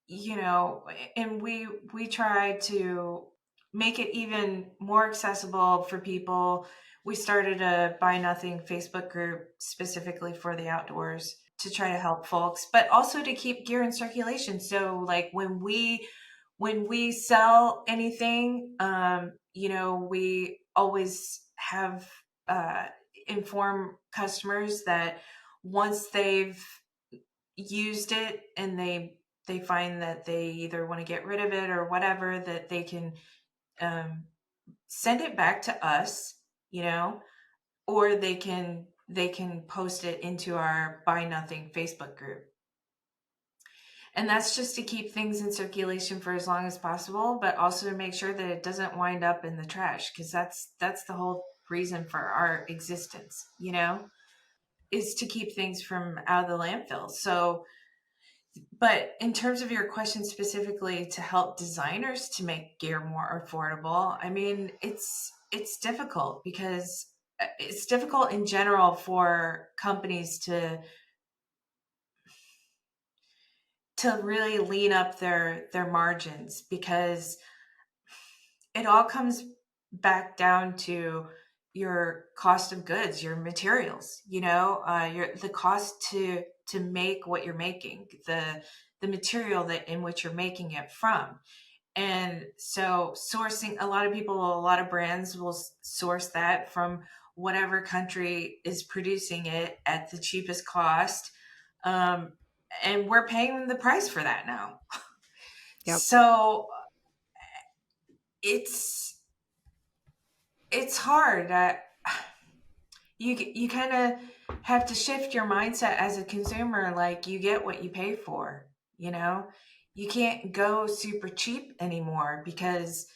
and we try to make it even more accessible for people. We started a Buy Nothing Facebook group specifically for the outdoors to try to help folks, but also to keep gear in circulation. So like when we sell anything, we always have inform customers that once they've used it and they find that they either want to get rid of it or whatever, that they can send it back to us, or they can post it into our Buy Nothing Facebook group. And that's just to keep things in circulation for as long as possible, but also to make sure that it doesn't wind up in the trash, because that's the whole reason for our existence, is to keep things from out of the landfill. So, but in terms of your question specifically to help designers to make gear more affordable, it's difficult, because it's difficult in general for companies to really lean up their margins, because it all comes back down to your cost of goods, your materials, the cost to make what you're making, the the material that in which you're making it from. And so sourcing, a lot of brands will source that from whatever country is producing it at the cheapest cost. And we're paying the price for that now. Yep. So it's hard. You kind of have to shift your mindset as a consumer. Like, you get what you pay for, you know? You can't go super cheap anymore because,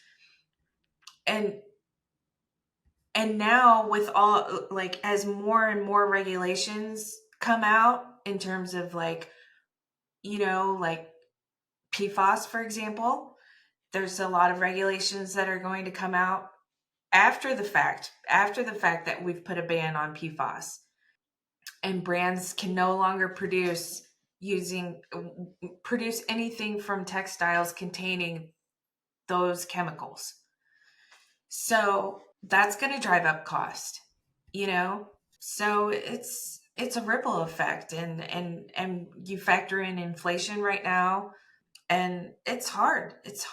and now with all, like, as more and more regulations come out in terms of, like, you know, like PFAS, for example, there's a lot of regulations that are going to come out after the fact that we've put a ban on PFAS, and brands can no longer produce anything from textiles containing those chemicals. So that's going to drive up cost, you know? So it's a ripple effect, and you factor in inflation right now, and it's hard. It's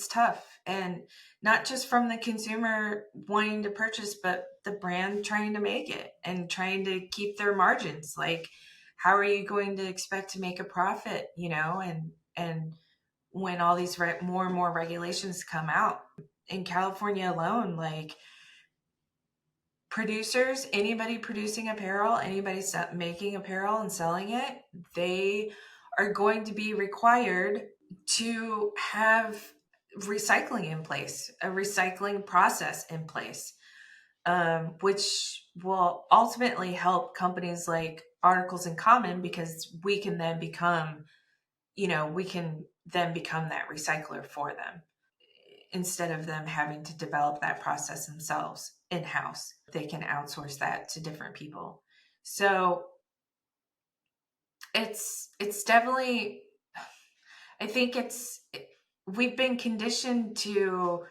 tough. And not just from the consumer wanting to purchase, but the brand trying to make it and trying to keep their margins. Like, how are you going to expect to make a profit, you know? And when all these more and more regulations come out in California alone, like, producers, anybody producing apparel, anybody making apparel and selling it, they are going to be required to have recycling in place, a recycling process in place, which will ultimately help companies like Articles in Common, because we can then become that recycler for them, instead of them having to develop that process themselves in-house. They can outsource that to different people. So it's definitely, I think we've been conditioned to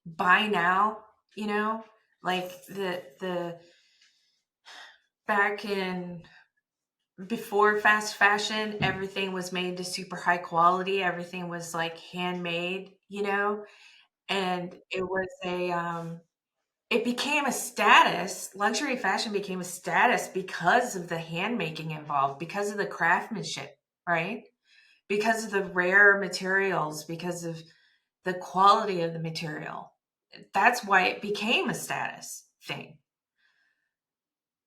buy now, you know, like the back in, before fast fashion, everything was made to super high quality. Everything was like handmade, you know, and it was it became a status. Luxury fashion became a status because of the handmaking involved, because of the craftsmanship, right? Because of the rare materials, because of the quality of the material. That's why it became a status thing.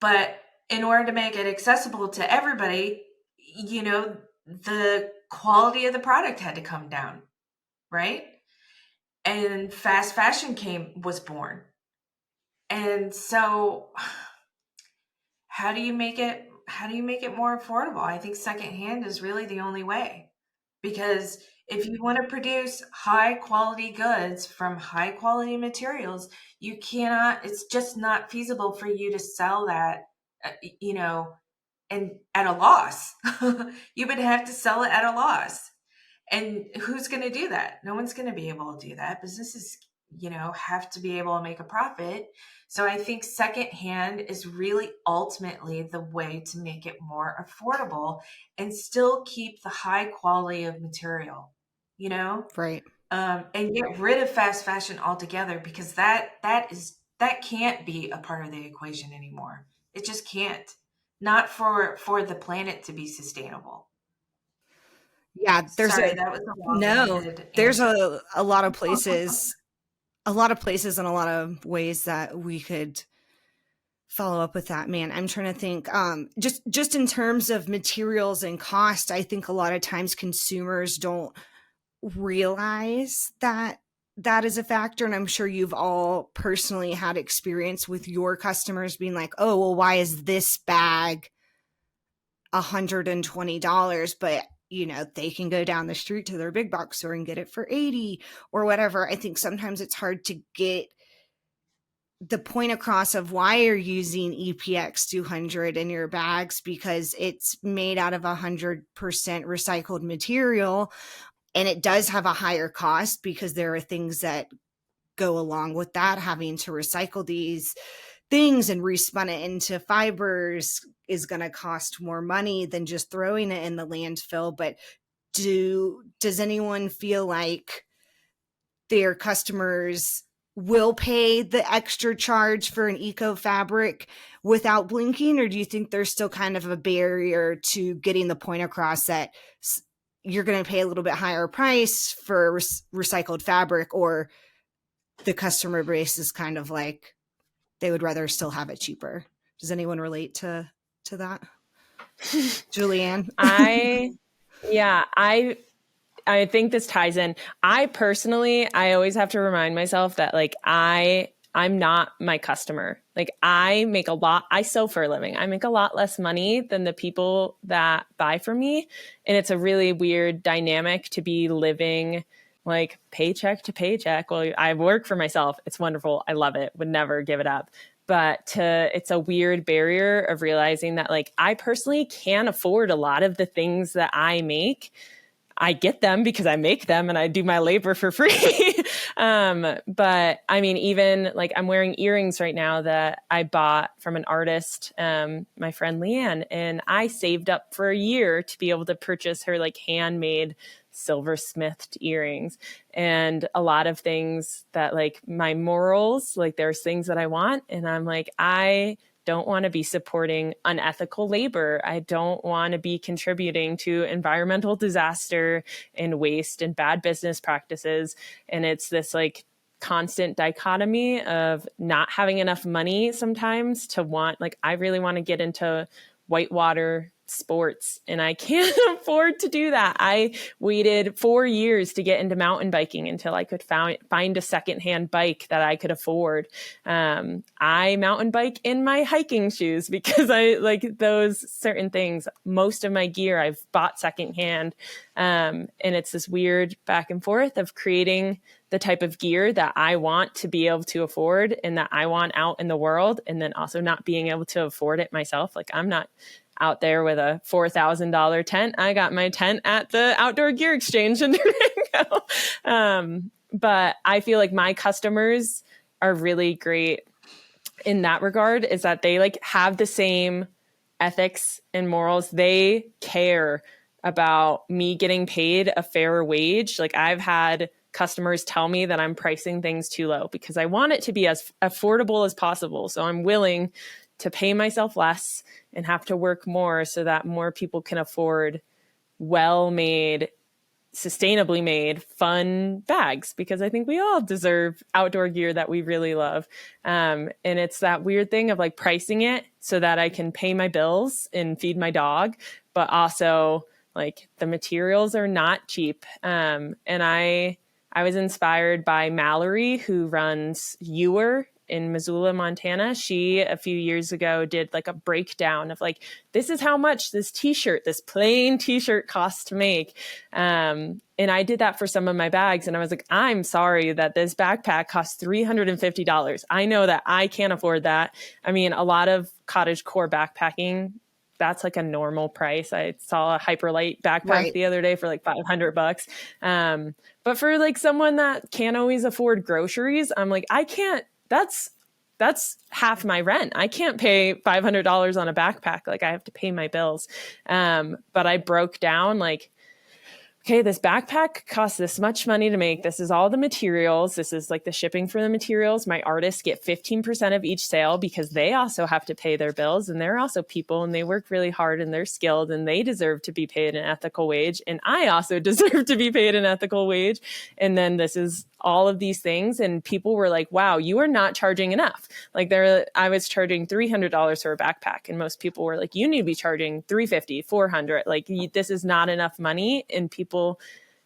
But in order to make it accessible to everybody, you know, the quality of the product had to come down, right? And fast fashion was born. And so how do you make it more affordable? I think secondhand is really the only way, because if you want to produce high quality goods from high quality materials, you cannot, it's just not feasible for you to sell that, you know, and at a loss. You would have to sell it at a loss. And who's going to do that? No one's going to be able to do that. Businesses, you know, have to be able to make a profit. So I think secondhand is really ultimately the way to make it more affordable and still keep the high quality of material, you know? Right. And get rid of fast fashion altogether, because that can't be a part of the equation anymore. It just can't. Not for the planet to be sustainable. Yeah, Sorry, that was a long-winded there's answer. a lot of places, and a lot of ways that we could follow up with that. Man, I'm trying to think, just in terms of materials and cost, I think a lot of times consumers don't realize that that is a factor. And I'm sure you've all personally had experience with your customers being like, oh, well, why is this bag $120? But you know, they can go down the street to their big box store and get it for 80 or whatever. I think sometimes it's hard to get the point across of why you're using EPX 200 in your bags, because it's made out of 100% recycled material. And it does have a higher cost because there are things that go along with that, having to recycle these things and respun it into fibers is going to cost more money than just throwing it in the landfill. But does anyone feel like their customers will pay the extra charge for an eco fabric without blinking? Or do you think there's still kind of a barrier to getting the point across that you're going to pay a little bit higher price for recycled fabric, or the customer base is kind of like they would rather still have it cheaper? Does anyone relate to that? Julianne? I think this ties in. I always have to remind myself that like I'm not my customer. Like I sew for a living. I make a lot less money than the people that buy from me. And it's a really weird dynamic to be living like paycheck to paycheck. Well, I work for myself. It's wonderful. I love it. Would never give it up. But it's a weird barrier of realizing that like I personally can't afford a lot of the things that I make. I get them because I make them and I do my labor for free. But I mean, even like I'm wearing earrings right now that I bought from an artist, my friend Leanne, and I saved up for a year to be able to purchase her like handmade silversmithed earrings. And a lot of things that like my morals, like there's things that I want, and I'm like, I don't want to be supporting unethical labor. I don't want to be contributing to environmental disaster and waste and bad business practices. And it's this like constant dichotomy of not having enough money sometimes to want, like, I really want to get into whitewater sports and I can't afford to do that. I waited 4 years to get into mountain biking until I could find a secondhand bike that I could afford. I mountain bike in my hiking shoes because I like those certain things. Most of my gear I've bought secondhand. And it's this weird back and forth of creating the type of gear that I want to be able to afford and that I want out in the world, and then also not being able to afford it myself. Like I'm not out there with a $4,000 tent. I got my tent at the Outdoor Gear Exchange in Durango. But I feel like my customers are really great in that regard, is that they like have the same ethics and morals. They care about me getting paid a fair wage. Like I've had customers tell me that I'm pricing things too low because I want it to be as affordable as possible. So I'm willing to pay myself less and have to work more so that more people can afford well-made, sustainably made, fun bags, because I think we all deserve outdoor gear that we really love. And it's that weird thing of like pricing it so that I can pay my bills and feed my dog, but also like the materials are not cheap. And I was inspired by Mallory, who runs Ewer in Missoula, Montana. She, a few years ago, did like a breakdown of like, this is how much this t-shirt, this plain t-shirt costs to make. And I did that for some of my bags. And I was like, I'm sorry that this backpack costs $350. I know that I can't afford that. I mean, a lot of cottage core backpacking, that's like a normal price. I saw a Hyperlight backpack the other day for like $500. But for like someone that can't always afford groceries, I'm like, I can't, that's half my rent. I can't pay $500 on a backpack. Like I have to pay my bills. But I broke down like, okay, this backpack costs this much money to make. This is all the materials. This is like the shipping for the materials. My artists get 15% of each sale because they also have to pay their bills, and they're also people and they work really hard and they're skilled and they deserve to be paid an ethical wage. And I also deserve to be paid an ethical wage. And then this is all of these things. And people were like, wow, you are not charging enough. Like I was charging $300 for a backpack. And most people were like, you need to be charging $350, $400. Like this is not enough money. And people,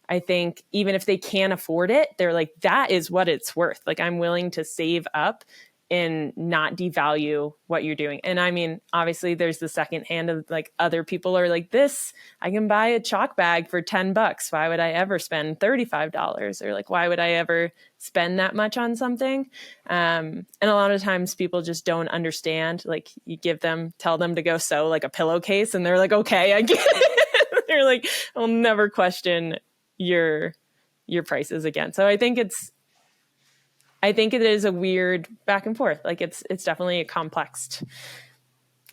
I think, even if they can't afford it, they're like, that is what it's worth. Like I'm willing to save up and not devalue what you're doing. And I mean, obviously there's the second hand of like other people are like, this, I can buy a chalk bag for $10. Why would I ever spend $35? Or like, why would I ever spend that much on something? And a lot of times people just don't understand. Like you tell them to go sew like a pillowcase and they're like, okay, I get it. They're like, I'll never question your prices again. So I think I think it is a weird back and forth. Like it's definitely a complex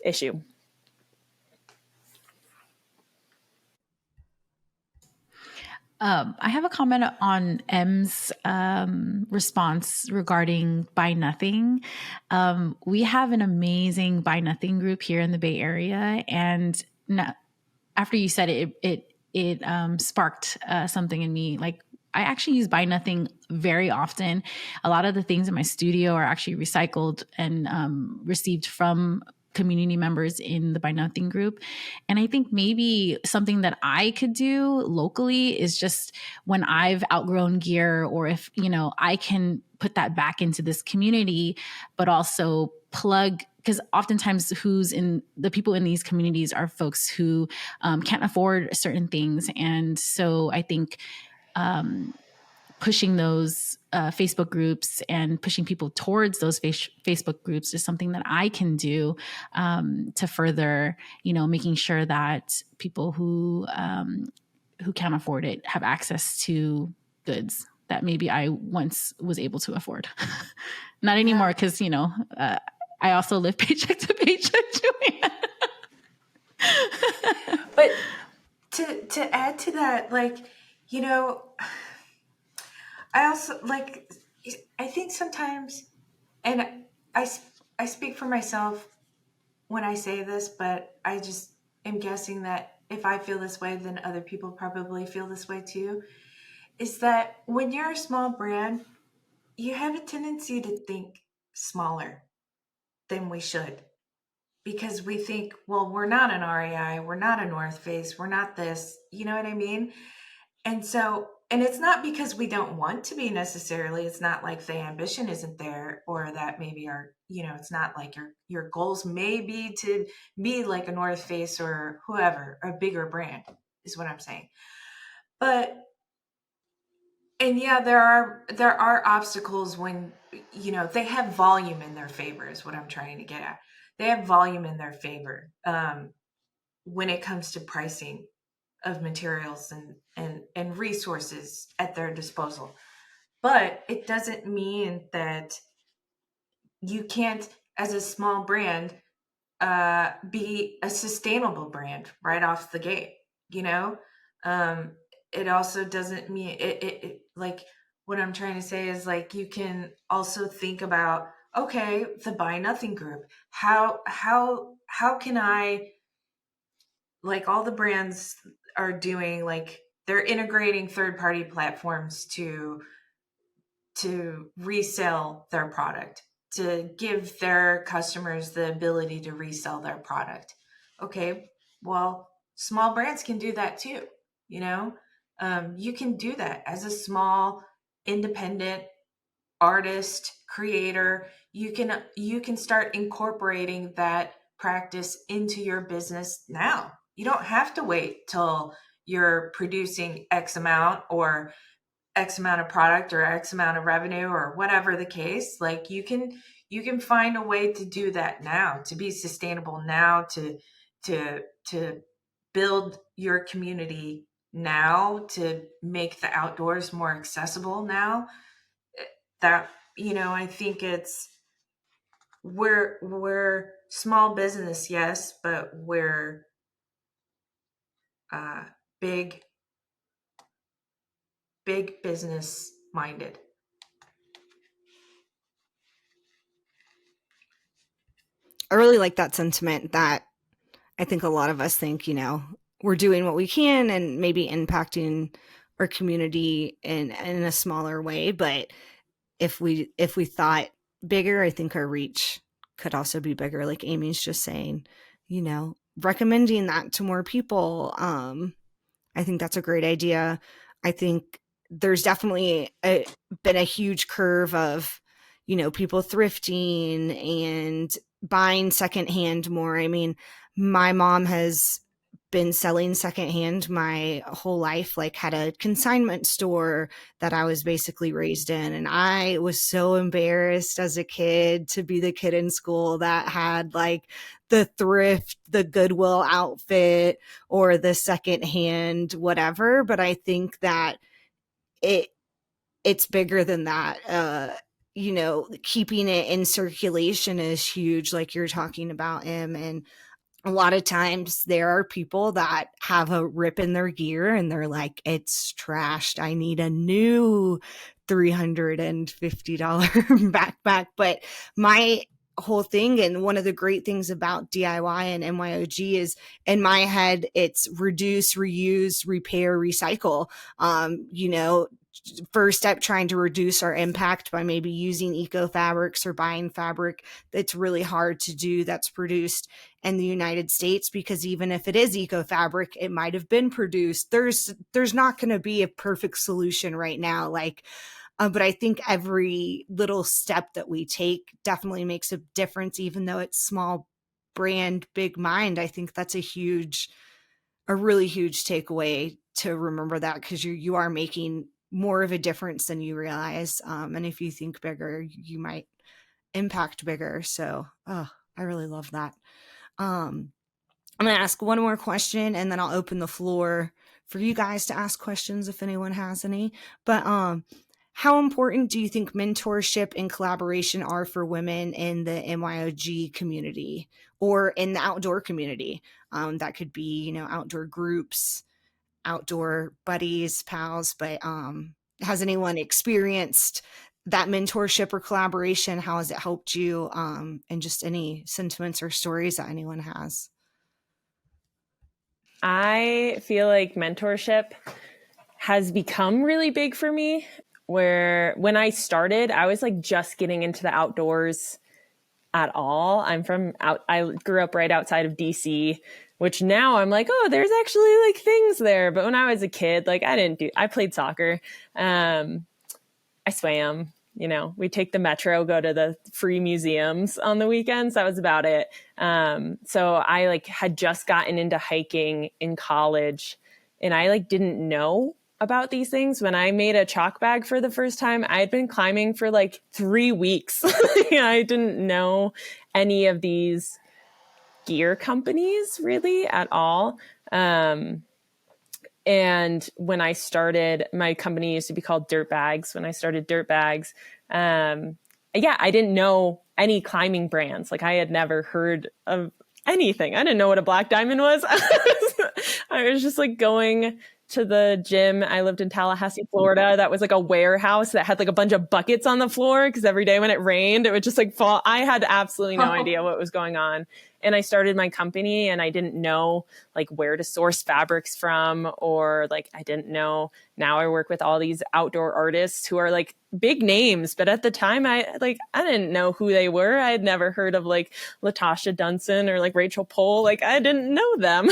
issue. I have a comment on M's response regarding Buy Nothing. We have an amazing Buy Nothing group here in the Bay Area, and after you said it, it sparked something in me. Like, I actually use Buy Nothing very often. A lot of the things in my studio are actually recycled and received from community members in the Buy Nothing group. And I think maybe something that I could do locally is just when I've outgrown gear, or if, I can put that back into this community, but also plug, because oftentimes the people in these communities are folks who can't afford certain things. And so I think pushing those Facebook groups and pushing people towards those Facebook groups is something that I can do to further, making sure that people who can't afford it have access to goods that maybe I once was able to afford. Not anymore, because, I also live paycheck to paycheck, Joanne. But to add to that, I also I think sometimes, and I speak for myself when I say this, but I just am guessing that if I feel this way, then other people probably feel this way too, is that when you're a small brand, you have a tendency to think smaller than we should, because we think, well, we're not an REI, we're not a North Face, we're not this, you know what I mean? And so, and it's not because we don't want to be necessarily. It's not like the ambition isn't there, or that maybe it's not like your goals may be to be like a North Face or whoever, a bigger brand, is what I'm saying. But, and yeah, there are obstacles when, they have volume in their favor, is what I'm trying to get at. They have volume in their favor when it comes to pricing of materials and resources at their disposal. But it doesn't mean that you can't, as a small brand, be a sustainable brand right off the gate. It also doesn't mean it like, what I'm trying to say is, like, you can also think about, okay, the Buy Nothing group. How can I, like, all the brands are doing, like, they're integrating third-party platforms to resell their product, to give their customers the ability to resell their product. Okay, well, small brands can do that too. You can do that as a small independent artist, creator. You can start incorporating that practice into your business now. You don't have to wait till you're producing X amount or X amount of product or X amount of revenue or whatever the case. Like, you can find a way to do that now, to be sustainable now, to build your community now, to make the outdoors more accessible now. That, I think we're small business, yes, but we're big business minded. I really like that sentiment, that I think a lot of us think, we're doing what we can and maybe impacting our community in a smaller way. But if we thought bigger, I think our reach could also be bigger. Like Amy's just saying, recommending that to more people. I think that's a great idea. I think there's definitely been a huge curve of, people thrifting and buying secondhand more. I mean, my mom has been selling secondhand my whole life, like had a consignment store that I was basically raised in. And I was so embarrassed as a kid to be the kid in school that had like the thrift, the Goodwill outfit, or the secondhand whatever. But I think that it's bigger than that. keeping it in circulation is huge, like you're talking about, and a lot of times there are people that have a rip in their gear and they're like, it's trashed. I need a new $350 backpack. But my whole thing, and one of the great things about DIY and MYOG is, in my head, it's reduce, reuse, repair, recycle. First step, trying to reduce our impact by maybe using eco fabrics or buying fabric that's really hard to do, that's produced in the United States, because even if it is eco fabric, it might have been produced. There's not going to be a perfect solution right now. But I think every little step that we take definitely makes a difference, even though it's small brand, big mind. I think that's a really huge takeaway to remember that, because you are making more of a difference than you realize. And if you think bigger, you might impact bigger. So, I really love that. I'm going to ask one more question and then I'll open the floor for you guys to ask questions if anyone has any. But how important do you think mentorship and collaboration are for women in the MYOG community or in the outdoor community? That could be, outdoor groups, outdoor buddies, pals, but has anyone experienced that mentorship or collaboration? How has it helped you? And just any sentiments or stories that anyone has. I feel like mentorship has become really big for me, where when I started, I was like just getting into the outdoors at all. I grew up right outside of DC, which now I'm like, oh, there's actually like things there. But when I was a kid, like I played soccer. I swam, we'd take the metro, go to the free museums on the weekends. That was about it. So I like had just gotten into hiking in college, and I like didn't know about these things. When I made a chalk bag for the first time, I had been climbing for like 3 weeks. I didn't know any of these gear companies really at all. And when I started, my company used to be called Dirt Bags. When I started Dirt Bags, I didn't know any climbing brands. Like, I had never heard of anything. I didn't know what a black diamond was. I was just like going to the gym. I lived in Tallahassee, Florida. That was like a warehouse that had like a bunch of buckets on the floor, because every day when it rained, it would just like fall. I had absolutely no idea what was going on. And I started my company and I didn't know like where to source fabrics from, or like I didn't know. Now I work with all these outdoor artists who are like big names, but at the time I didn't know who they were. I had never heard of like Latasha Dunson or like Rachel Pohl. Like, I didn't know them.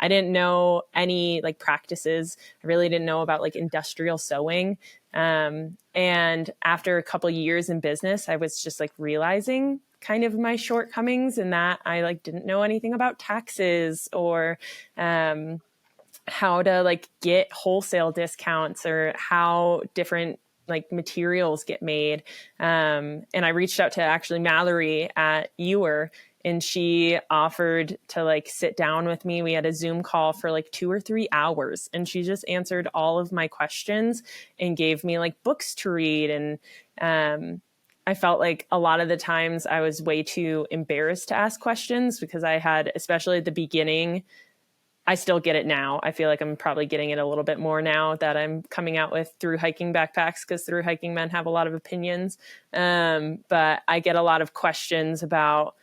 I didn't know any like practices. I really didn't know about like industrial sewing. And after a couple of years in business, I was just like realizing kind of my shortcomings in that I like didn't know anything about taxes or how to like get wholesale discounts or how different like materials get made. And I reached out to actually Mallory at Ewer, and she offered to like sit down with me. We had a Zoom call for like 2 or 3 hours, and she just answered all of my questions and gave me like books to read. And I felt like a lot of the times I was way too embarrassed to ask questions, because I had, especially at the beginning, I still get it now. I feel like I'm probably getting it a little bit more now that I'm coming out with Through Hiking backpacks, because Through Hiking men have a lot of opinions. But I get a lot of questions about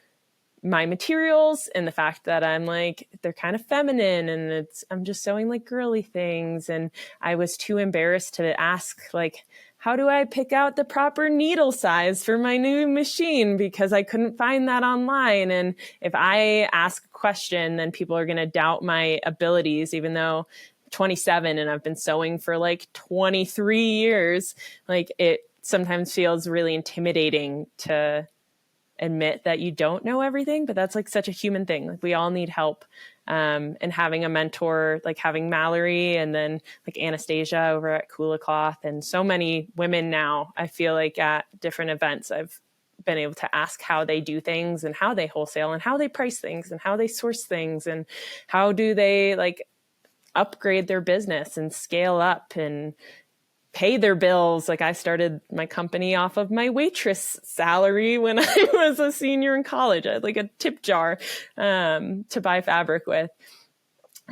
my materials and the fact that I'm like, they're kind of feminine and I'm just sewing like girly things. And I was too embarrassed to ask, like, how do I pick out the proper needle size for my new machine? Because I couldn't find that online. And if I ask a question, then people are going to doubt my abilities, even though I'm 27 and I've been sewing for like 23 years. Like, it sometimes feels really intimidating to admit that you don't know everything, but that's like such a human thing. Like, we all need help. And having a mentor, like having Mallory and then like Anastasia over at Kula Cloth, and so many women now, I feel like at different events, I've been able to ask how they do things and how they wholesale and how they price things and how they source things and how do they like upgrade their business and scale up and pay their bills. Like I started my company off of my waitress salary when I was a senior in college. I had like a tip jar to buy fabric with.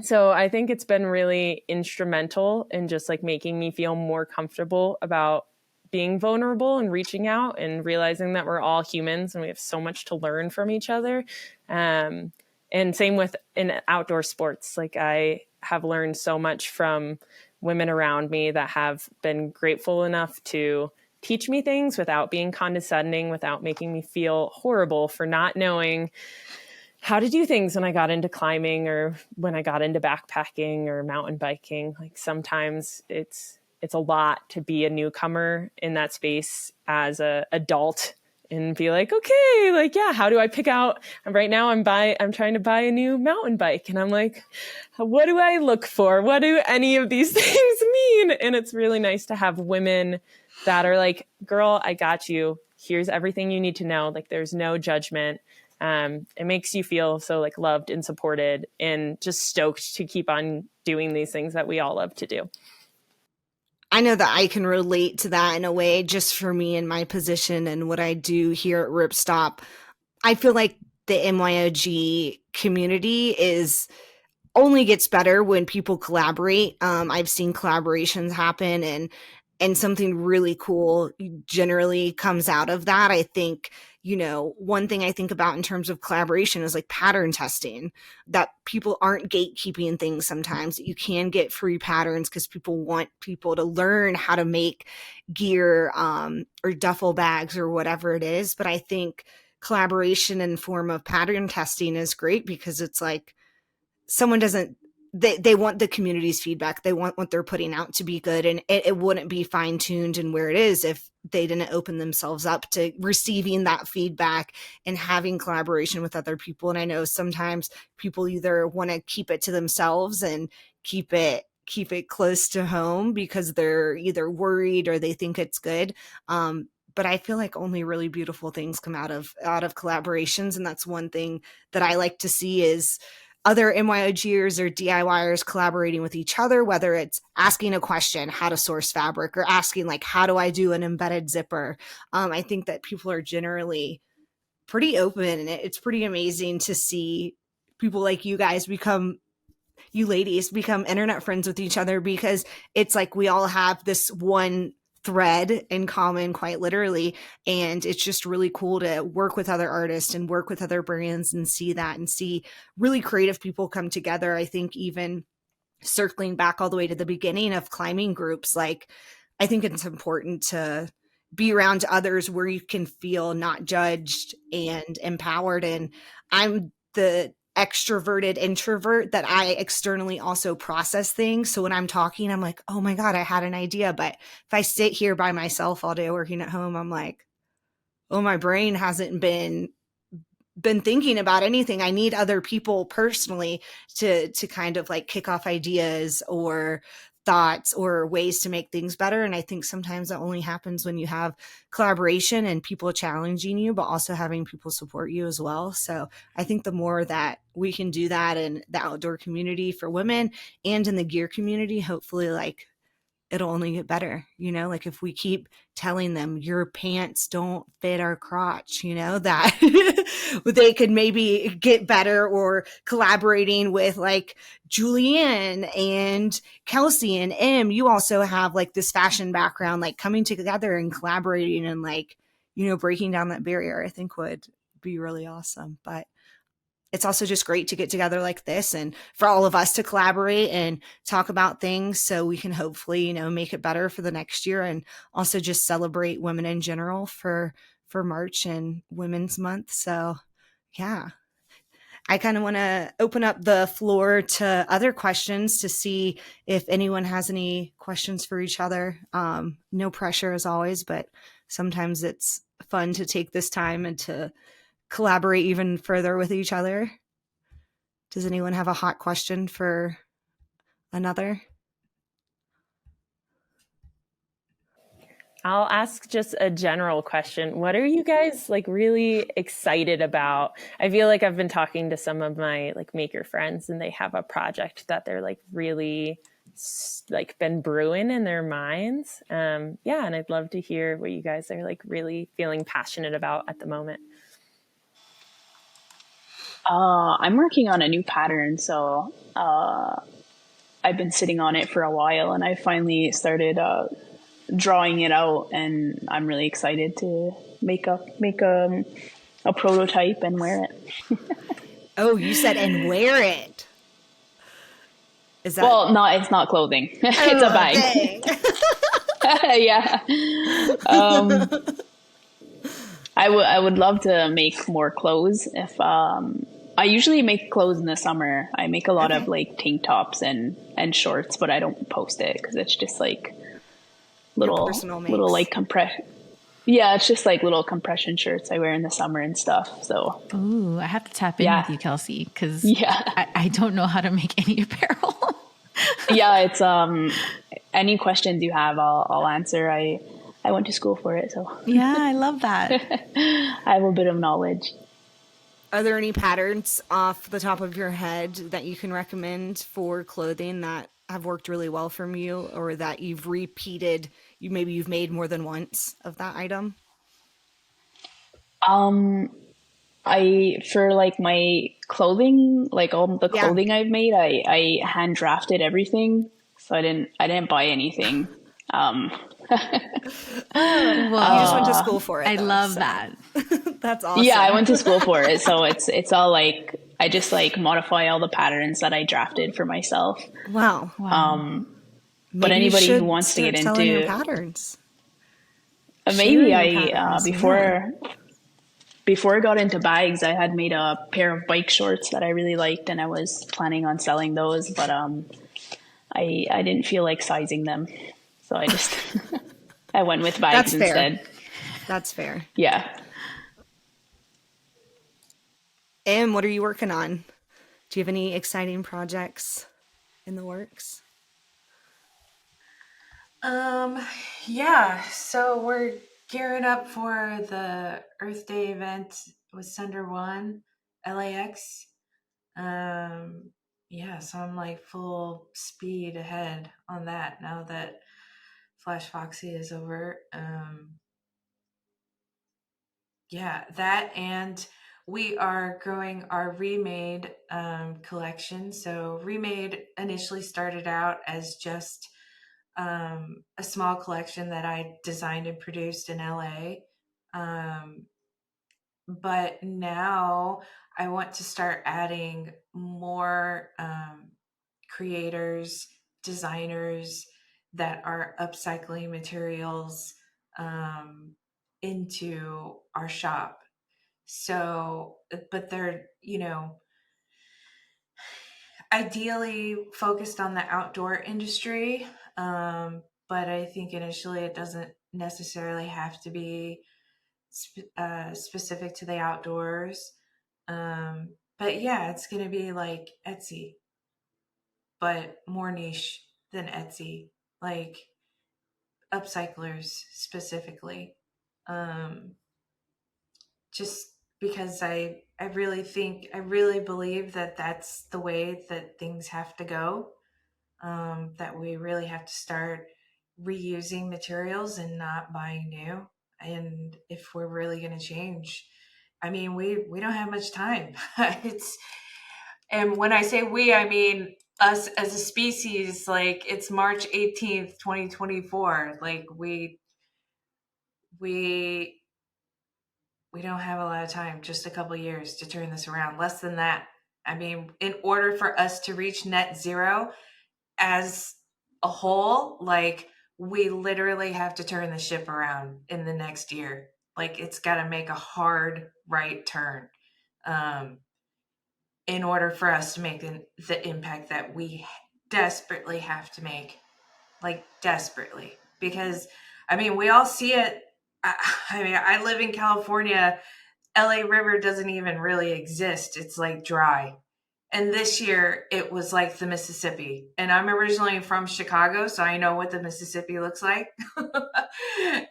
So I think it's been really instrumental in just like making me feel more comfortable about being vulnerable and reaching out and realizing that we're all humans and we have so much to learn from each other. And same with in outdoor sports. Like I have learned so much from women around me that have been grateful enough to teach me things without being condescending, without making me feel horrible for not knowing how to do things when I got into climbing or when I got into backpacking or mountain biking. Like sometimes it's a lot to be a newcomer in that space as a adult and be like, okay, like, yeah, how do I pick out? Right now I'm trying to buy a new mountain bike. And I'm like, what do I look for? What do any of these things mean? And it's really nice to have women that are like, girl, I got you. Here's everything you need to know. Like there's no judgment. It makes you feel so like loved and supported and just stoked to keep on doing these things that we all love to do. I know that I can relate to that in a way, just for me in my position and what I do here at Ripstop. I feel like the MYOG community only gets better when people collaborate. I've seen collaborations happen and something really cool generally comes out of that. I think, one thing I think about in terms of collaboration is like pattern testing, that people aren't gatekeeping things sometimes. You can get free patterns because people want people to learn how to make gear or duffel bags or whatever it is. But I think collaboration in form of pattern testing is great because it's like someone doesn't, they want the community's feedback. They want what they're putting out to be good. And it wouldn't be fine tuned in where it is if they didn't open themselves up to receiving that feedback and having collaboration with other people. And I know sometimes people either want to keep it to themselves and keep it close to home because they're either worried or they think it's good. But I feel like only really beautiful things come out of collaborations. And that's one thing that I like to see is other MYOGers or DIYers collaborating with each other, whether it's asking a question, how to source fabric, or asking like, how do I do an embedded zipper? I think that people are generally pretty open, and it's pretty amazing to see people like you ladies become internet friends with each other, because it's like we all have this one thread in common, quite literally. And it's just really cool to work with other artists and work with other brands and see that and see really creative people come together. I think even circling back all the way to the beginning of climbing groups, like I think it's important to be around others where you can feel not judged and empowered. And I'm the extroverted introvert that I externally also process things. So when I'm talking, I'm like, oh my God, I had an idea. But if I sit here by myself all day working at home, I'm like, oh, my brain hasn't been thinking about anything. I need other people personally to kind of like kick off ideas or thoughts or ways to make things better. And I think sometimes that only happens when you have collaboration and people challenging you, but also having people support you as well. So I think the more that we can do that in the outdoor community for women and in the gear community, hopefully like it'll only get better, like if we keep telling them your pants don't fit our crotch, that they could maybe get better, or collaborating with like Julianne and Kelsey and Em. You also have like this fashion background, like coming together and collaborating and like, breaking down that barrier, I think would be really awesome. But it's also just great to get together like this and for all of us to collaborate and talk about things so we can hopefully, make it better for the next year, and also just celebrate women in general for March and Women's Month. So yeah, I kind of want to open up the floor to other questions to see if anyone has any questions for each other. No pressure as always, but sometimes it's fun to take this time and to collaborate even further with each other. Does anyone have a hot question for another? I'll ask just a general question. What are you guys like really excited about? I feel like I've been talking to some of my like maker friends, and they have a project that they're like really like been brewing in their minds. And I'd love to hear what you guys are like really feeling passionate about at the moment. I'm working on a new pattern, so I've been sitting on it for a while, and I finally started drawing it out, and I'm really excited to make a prototype and wear it. Oh, you said and wear it. Is that? Well, no, it's not clothing. It's a bag. Yeah. I would love to make more clothes. If I usually make clothes in the summer. I make a lot of like tank tops and shorts, but I don't post it because it's just like little like Yeah, it's just like little compression shirts I wear in the summer and stuff. So, ooh, I have to tap in with you, Kelsey, because I don't know how to make any apparel. Yeah, it's any questions you have, I'll answer. I went to school for it, so yeah, I love that. I have a bit of knowledge. Are there any patterns off the top of your head that you can recommend for clothing that have worked really well for you, or that you've repeated? Maybe you've made more than once of that item. I for like my clothing, like all the clothing I've made, I hand drafted everything, so I didn't buy anything. Well, you just went to school for it. I love that. That's awesome. Yeah, I went to school for it, so it's all like I just like modify all the patterns that I drafted for myself. Wow. But anybody who wants to get into your patterns, maybe before I got into bags, I had made a pair of bike shorts that I really liked, and I was planning on selling those, but I didn't feel like sizing them, so I just I went with bags instead. That's fair. Yeah. Em, what are you working on? Do you have any exciting projects in the works? Yeah, so we're gearing up for the Earth Day event with Sender One, LAX. Yeah, so I'm like full speed ahead on that now that Flash Foxy is over. Yeah, that, and we are growing our Remade collection. So Remade initially started out as just a small collection that I designed and produced in LA. But now I want to start adding more creators, designers that are upcycling materials into our shop. So, but they're, ideally focused on the outdoor industry. But I think initially it doesn't necessarily have to be specific to the outdoors. But yeah, it's going to be like Etsy, but more niche than Etsy, like upcyclers specifically. Just because I really believe that that's the way that things have to go. That we really have to start reusing materials and not buying new. And if we're really going to change, I mean, we don't have much time. And when I say we, I mean us as a species. Like, it's March 18th, 2024. Like, we don't have a lot of time, just a couple years to turn this around. Less than that. I mean, in order for us to reach net zero as a whole, like, we literally have to turn the ship around in the next year. Like, it's got to make a hard right turn in order for us to make the impact that we desperately have to make. Like, desperately. Because, I mean, we all see it. I mean, I live in California. LA River doesn't even really exist. It's like dry. And this year it was like the Mississippi. And I'm originally from Chicago, so I know what the Mississippi looks like.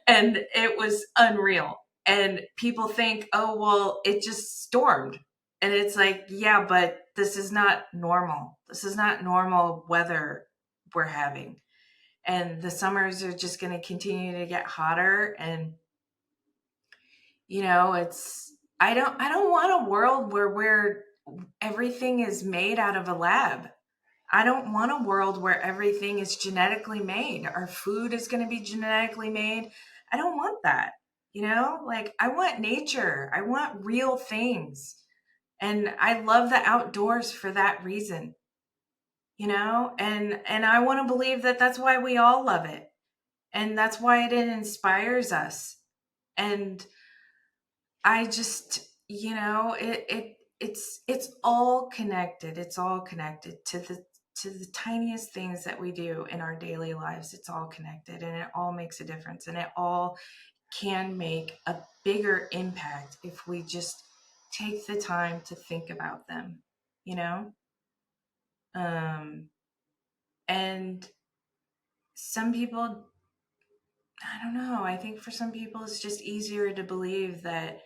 And it was unreal. And people think, oh, well, it just stormed. And it's like, yeah, but this is not normal. This is not normal weather we're having. And the summers are just going to continue to get hotter. And, you know, I don't want a world where everything is made out of a lab. I don't want a world where everything is genetically made. Our food is going to be genetically made. I don't want that. You know, like I want nature. I want real things. And I love the outdoors for that reason. You know, and I want to believe that that's why we all love it. And that's why it inspires us. And I just, you know, it's all connected. It's all connected to the tiniest things that we do in our daily lives. It's all connected, and it all makes a difference, and it all can make a bigger impact if we just take the time to think about them, you know? And some people, I don't know, I think for some people it's just easier to believe that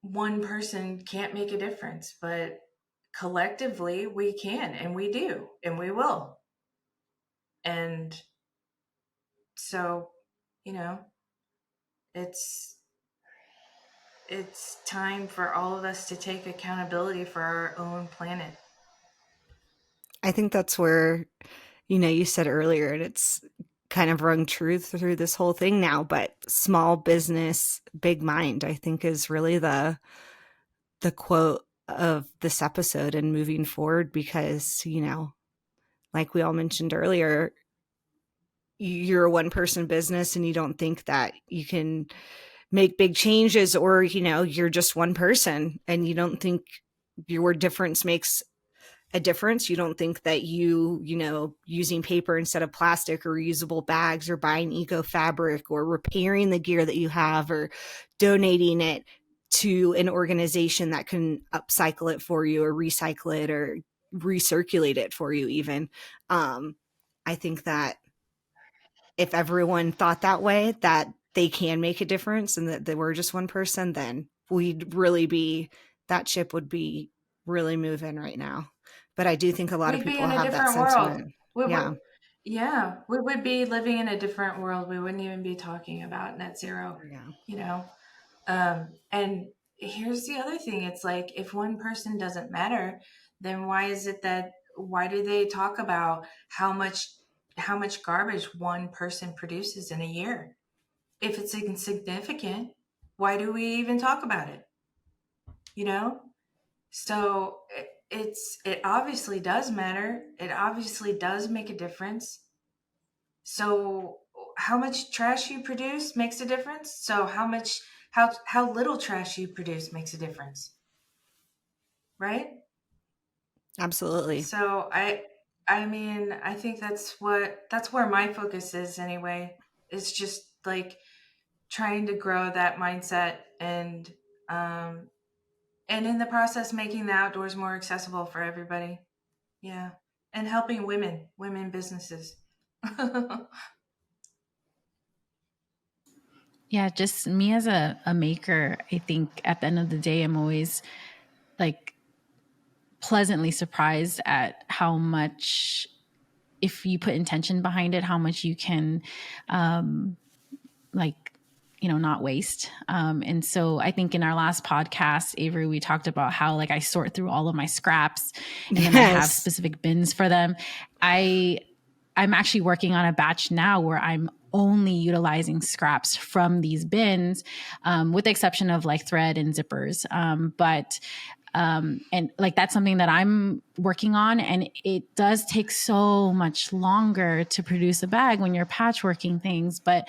one person can't make a difference, but collectively we can, and we do, and we will. And so, you know, it's time for all of us to take accountability for our own planet. I think that's where, you know, you said earlier, and it's kind of rung true through this whole thing now, but small business, big mind, I think is really the quote of this episode and moving forward, because, you know, like we all mentioned earlier, you're a one person business and you don't think that you can make big changes, or, you know, you're just one person and you don't think your difference makes a difference. You don't think that you know, using paper instead of plastic, or reusable bags, or buying eco fabric, or repairing the gear that you have, or donating it to an organization that can upcycle it for you, or recycle it, or recirculate it for you even. I think that if everyone thought that way, that they can make a difference and that they were just one person, then we'd really be, that ship would be really moving right now. But I do think a lot of We'd be people in a have that different world. sentiment. Yeah. Yeah, we would be living in a different world. We wouldn't even be talking about net zero, Yeah. you know? And here's the other thing. It's like, if one person doesn't matter, then why do they talk about how much garbage one person produces in a year? If it's insignificant, why do we even talk about it? You know? So it obviously does matter. It obviously does make a difference. So how much trash you produce makes a difference. So how little trash you produce makes a difference. Right? Absolutely. So I mean, I think that's where my focus is anyway. It's just like trying to grow that mindset, and in the process making the outdoors more accessible for everybody. Yeah. And helping women businesses. Yeah, just me as a maker, I think at the end of the day, I'm always like pleasantly surprised at how much, if you put intention behind it, how much you can like, you know, not waste. And so I think in our last podcast, Avery, we talked about how like I sort through all of my scraps and then I have specific bins for them. I'm actually working on a batch now where I'm only utilizing scraps from these bins, with the exception of like thread and zippers. And like, that's something that I'm working on. And it does take so much longer to produce a bag when you're patchworking things, but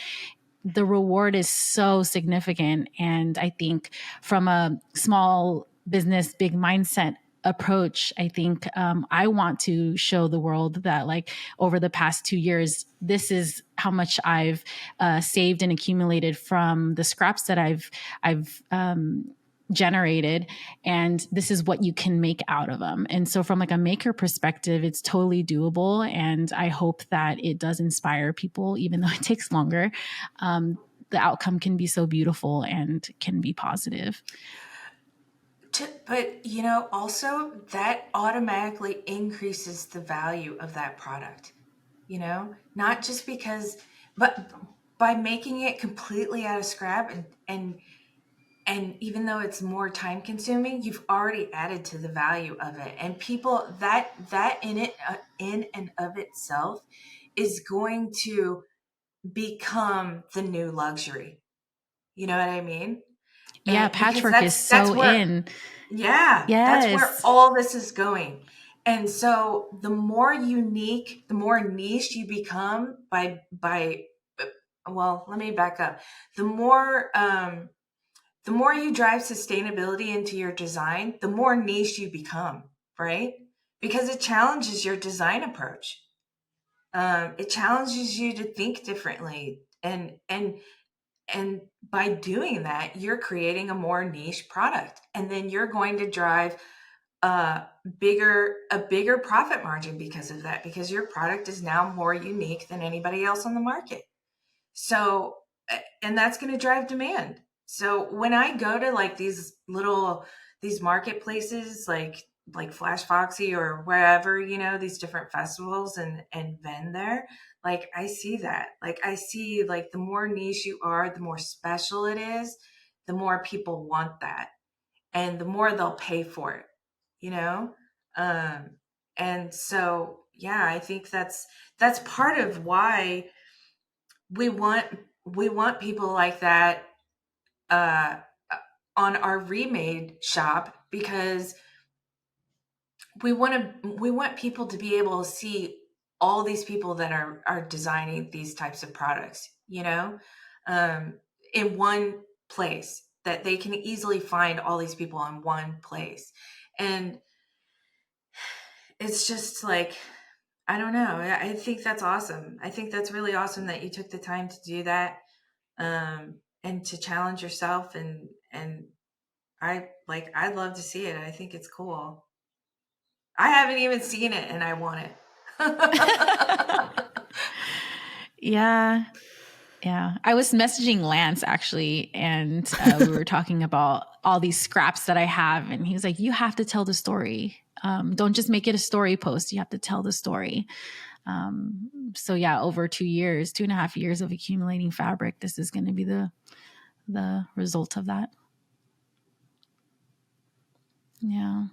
the reward is so significant. And I think from a small business, big mindset approach, I think I want to show the world that like over the past 2 years, this is how much I've saved and accumulated from the scraps that I've generated, and this is what you can make out of them. And so from like a maker perspective, it's totally doable, and I hope that it does inspire people, even though it takes longer. The outcome can be so beautiful and can be positive. But also that automatically increases the value of that product. Not just because, but by making it completely out of scrap, and even though it's more time consuming, you've already added to the value of it, and people that in and of itself is going to become the new luxury. You know what I mean? Yeah, And because patchwork is that's so where, in. yeah, that's where Yes. all this is going. And so the more unique, the more niche you become well, let me back up. The more you drive sustainability into your design, the more niche you become, right? Because it challenges your design approach. It challenges you to think differently, and by doing that, you're creating a more niche product, and then you're going to drive a bigger profit margin because of that, because your product is now more unique than anybody else on the market. So, and that's going to drive demand. So when I go to like these marketplaces, like Flash Foxy or wherever, these different festivals and vend there, like I see that. Like I see like the more niche you are, the more special it is, the more people want that, and the more they'll pay for it, you know? Um, and so, yeah, I think that's part of why we want people like that uh, on our remade shop, because we want people to be able to see all these people that are designing these types of products, in one place, that they can easily find all these people in one place. And it's just like, I don't know. I think that's awesome. I think that's really awesome that you took the time to do that, and to challenge yourself. And I'd love to see it. I think it's cool. I haven't even seen it, and I want it. Yeah. Yeah. I was messaging Lance actually, and we were talking about all these scraps that I have. And he was like, you have to tell the story. Don't just make it a story post. You have to tell the story. So yeah, over 2.5 years of accumulating fabric, this is going to be the result of that. Yeah.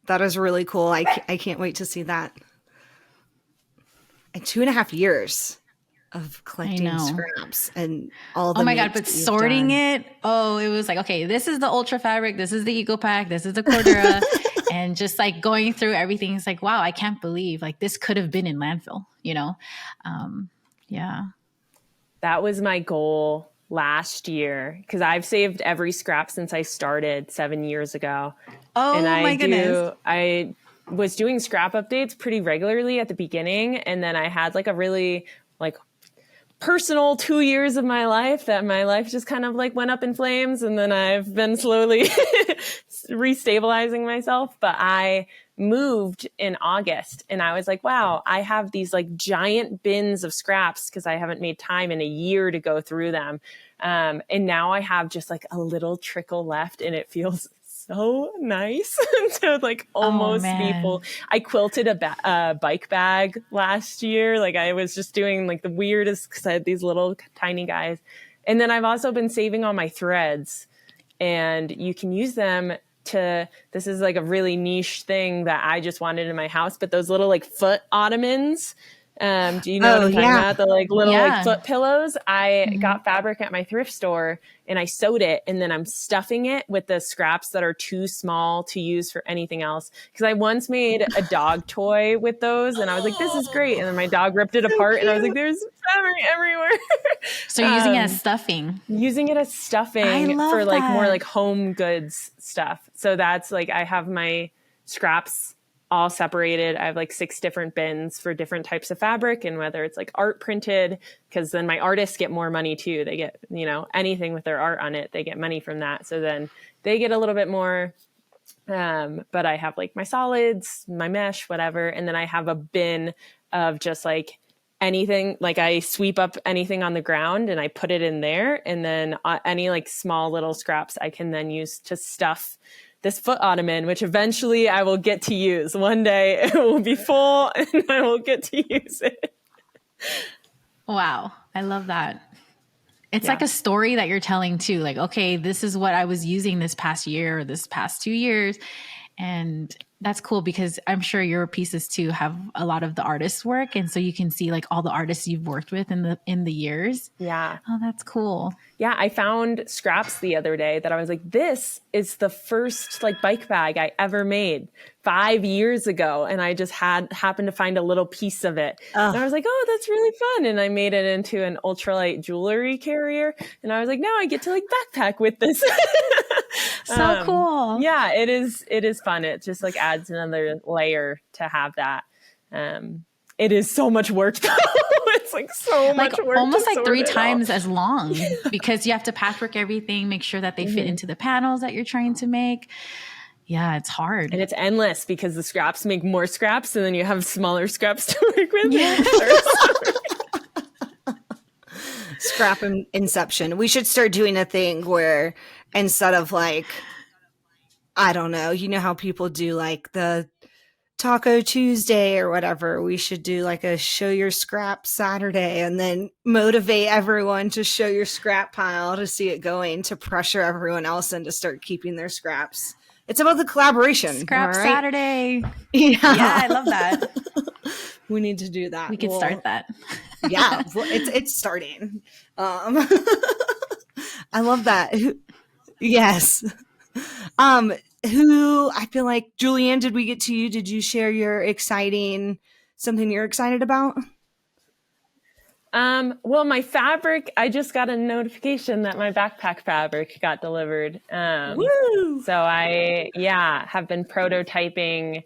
That is really cool. I can't wait to see that. And 2.5 years of collecting scraps and all the oh my God, but sorting it, it was like, okay, this is the Ultra Fabric, this is the Eco Pack, this is the Cordura. And just like going through everything, it's like, wow, I can't believe like this could have been in landfill, yeah. That was my goal last year, because I've saved every scrap since I started 7 years ago. Oh, and my goodness. I was doing scrap updates pretty regularly at the beginning. And then I had like a really like personal 2 years of my life that my life just kind of like went up in flames. And then I've been slowly restabilizing myself. But I moved in August, and I was like, wow, I have these like giant bins of scraps because I haven't made time in a year to go through them. And now I have just like a little trickle left, and it feels so nice to like almost be full. I quilted a bike bag last year. Like I was just doing like the weirdest, because I had these little tiny guys. And then I've also been saving all my threads, and you can use them to, this is like a really niche thing that I just wanted in my house, but those little like foot ottomans. Do you know what I'm talking about? The like little like foot pillows. I got fabric at my thrift store, and I sewed it, and then I'm stuffing it with the scraps that are too small to use for anything else. Because I once made a dog toy with those, and I was like, this is great. And then my dog ripped it apart, and I was like, there's fabric everywhere. So you're using it as stuffing. Using it as stuffing for like more like home goods stuff. So that's like, I have my scraps all separated. I have like 6 different bins for different types of fabric, and whether it's like art printed, because then my artists get more money too. They get, anything with their art on it, they get money from that. So then they get a little bit more. But I have like my solids, my mesh, whatever. And then I have a bin of just like anything, like I sweep up anything on the ground and I put it in there. And then any like small little scraps I can then use to stuff this foot ottoman, which eventually I will get to use. One day it will be full and I will get to use it. Wow. I love that. It's like a story that you're telling too. Like, okay, this is what I was using this past year or this past 2 years. And that's cool because I'm sure your pieces too have a lot of the artist's work. And so you can see like all the artists you've worked with in the years. Yeah. Oh, that's cool. Yeah. I found scraps the other day that I was like, this is the first like bike bag I ever made 5 years ago. And I just happened to find a little piece of it. And I was like, oh, that's really fun. And I made it into an ultralight jewelry carrier. And I was like, now I get to like backpack with this. So cool. Yeah, it is fun. It just like adds another layer to have that. It is so much work though. It's like so much work. Almost like 3 times as long because you have to patchwork everything, make sure that they fit into the panels that you're trying to make. Yeah, it's hard. And it's endless because the scraps make more scraps and then you have smaller scraps to work with. Yeah. Scrap inception. We should start doing a thing where instead of like, I don't know, you know how people do like the Taco Tuesday or whatever, we should do like a show your scrap Saturday and then motivate everyone to show your scrap pile to see it going, to pressure everyone else and to start keeping their scraps. It's about the collaboration. Scrap right? Saturday. Yeah, I love that. We need to do that. We could start that. Yeah, well, it's starting. I love that. Yes. Who I feel like, Julianne, did we get to you? Did you share something you're excited about? Well, my fabric, I just got a notification that my backpack fabric got delivered. Woo! So I have been prototyping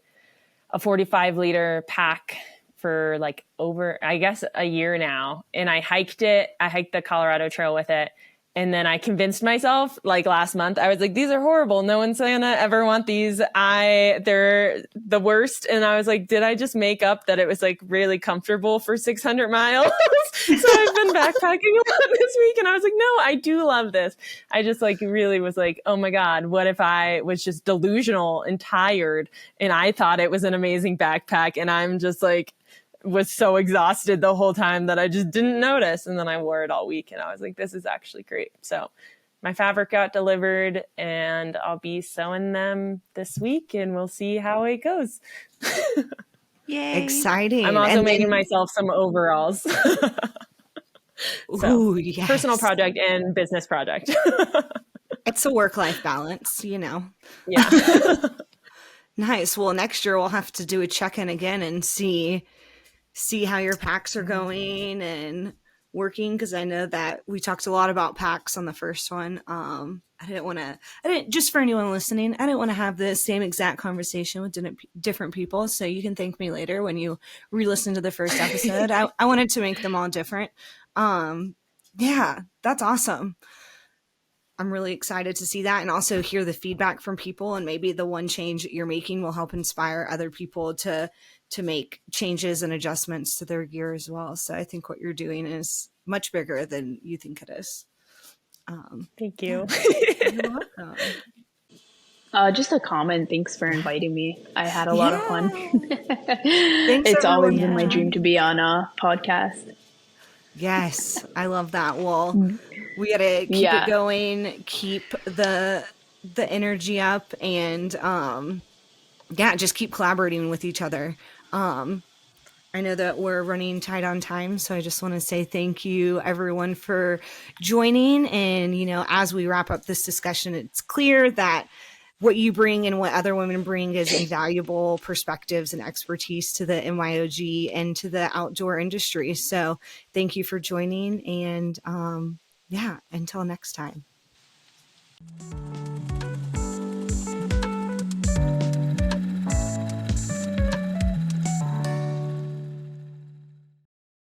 a 45 liter pack for like over, I guess, a year now. And I hiked the Colorado Trail with it. And then I convinced myself like last month, I was like, these are horrible. No one's gonna ever want these. They're the worst. And I was like, did I just make up that it was like really comfortable for 600 miles? So I've been backpacking a lot this week. And I was like, no, I do love this. I just like really was like, oh my God, what if I was just delusional and tired and I thought it was an amazing backpack and I'm just like, was so exhausted the whole time that I just didn't notice. And then I wore it all week and I was like, this is actually great. So my fabric got delivered and I'll be sewing them this week and we'll see how it goes. Yay. Exciting. I'm also making myself some overalls. Ooh, yes. Personal project and business project. It's a work-life balance, you know. Yeah. Nice. Well, next year we'll have to do a check-in again and see how your packs are going and working, because I know that we talked a lot about packs on the first one. Just for anyone listening, I didn't want to have the same exact conversation with different people, so you can thank me later when you re-listen to the first episode. I wanted to make them all different. Yeah, that's awesome. I'm really excited to see that and also hear the feedback from people, and maybe the one change that you're making will help inspire other people to make changes and adjustments to their gear as well. So I think what you're doing is much bigger than you think it is. Thank you. You're welcome. Just a comment. Thanks for inviting me. I had a lot of fun. Thanks, It's always everyone. been my dream to be on a podcast. Yes, I love that. Well, we got to keep it going, keep the energy up, and just keep collaborating with each other. I know that we're running tight on time, so I just want to say thank you, everyone, for joining. And, you know, as we wrap up this discussion, it's clear that what you bring and what other women bring is invaluable perspectives and expertise to the MYOG and to the outdoor industry. So thank you for joining. And until next time.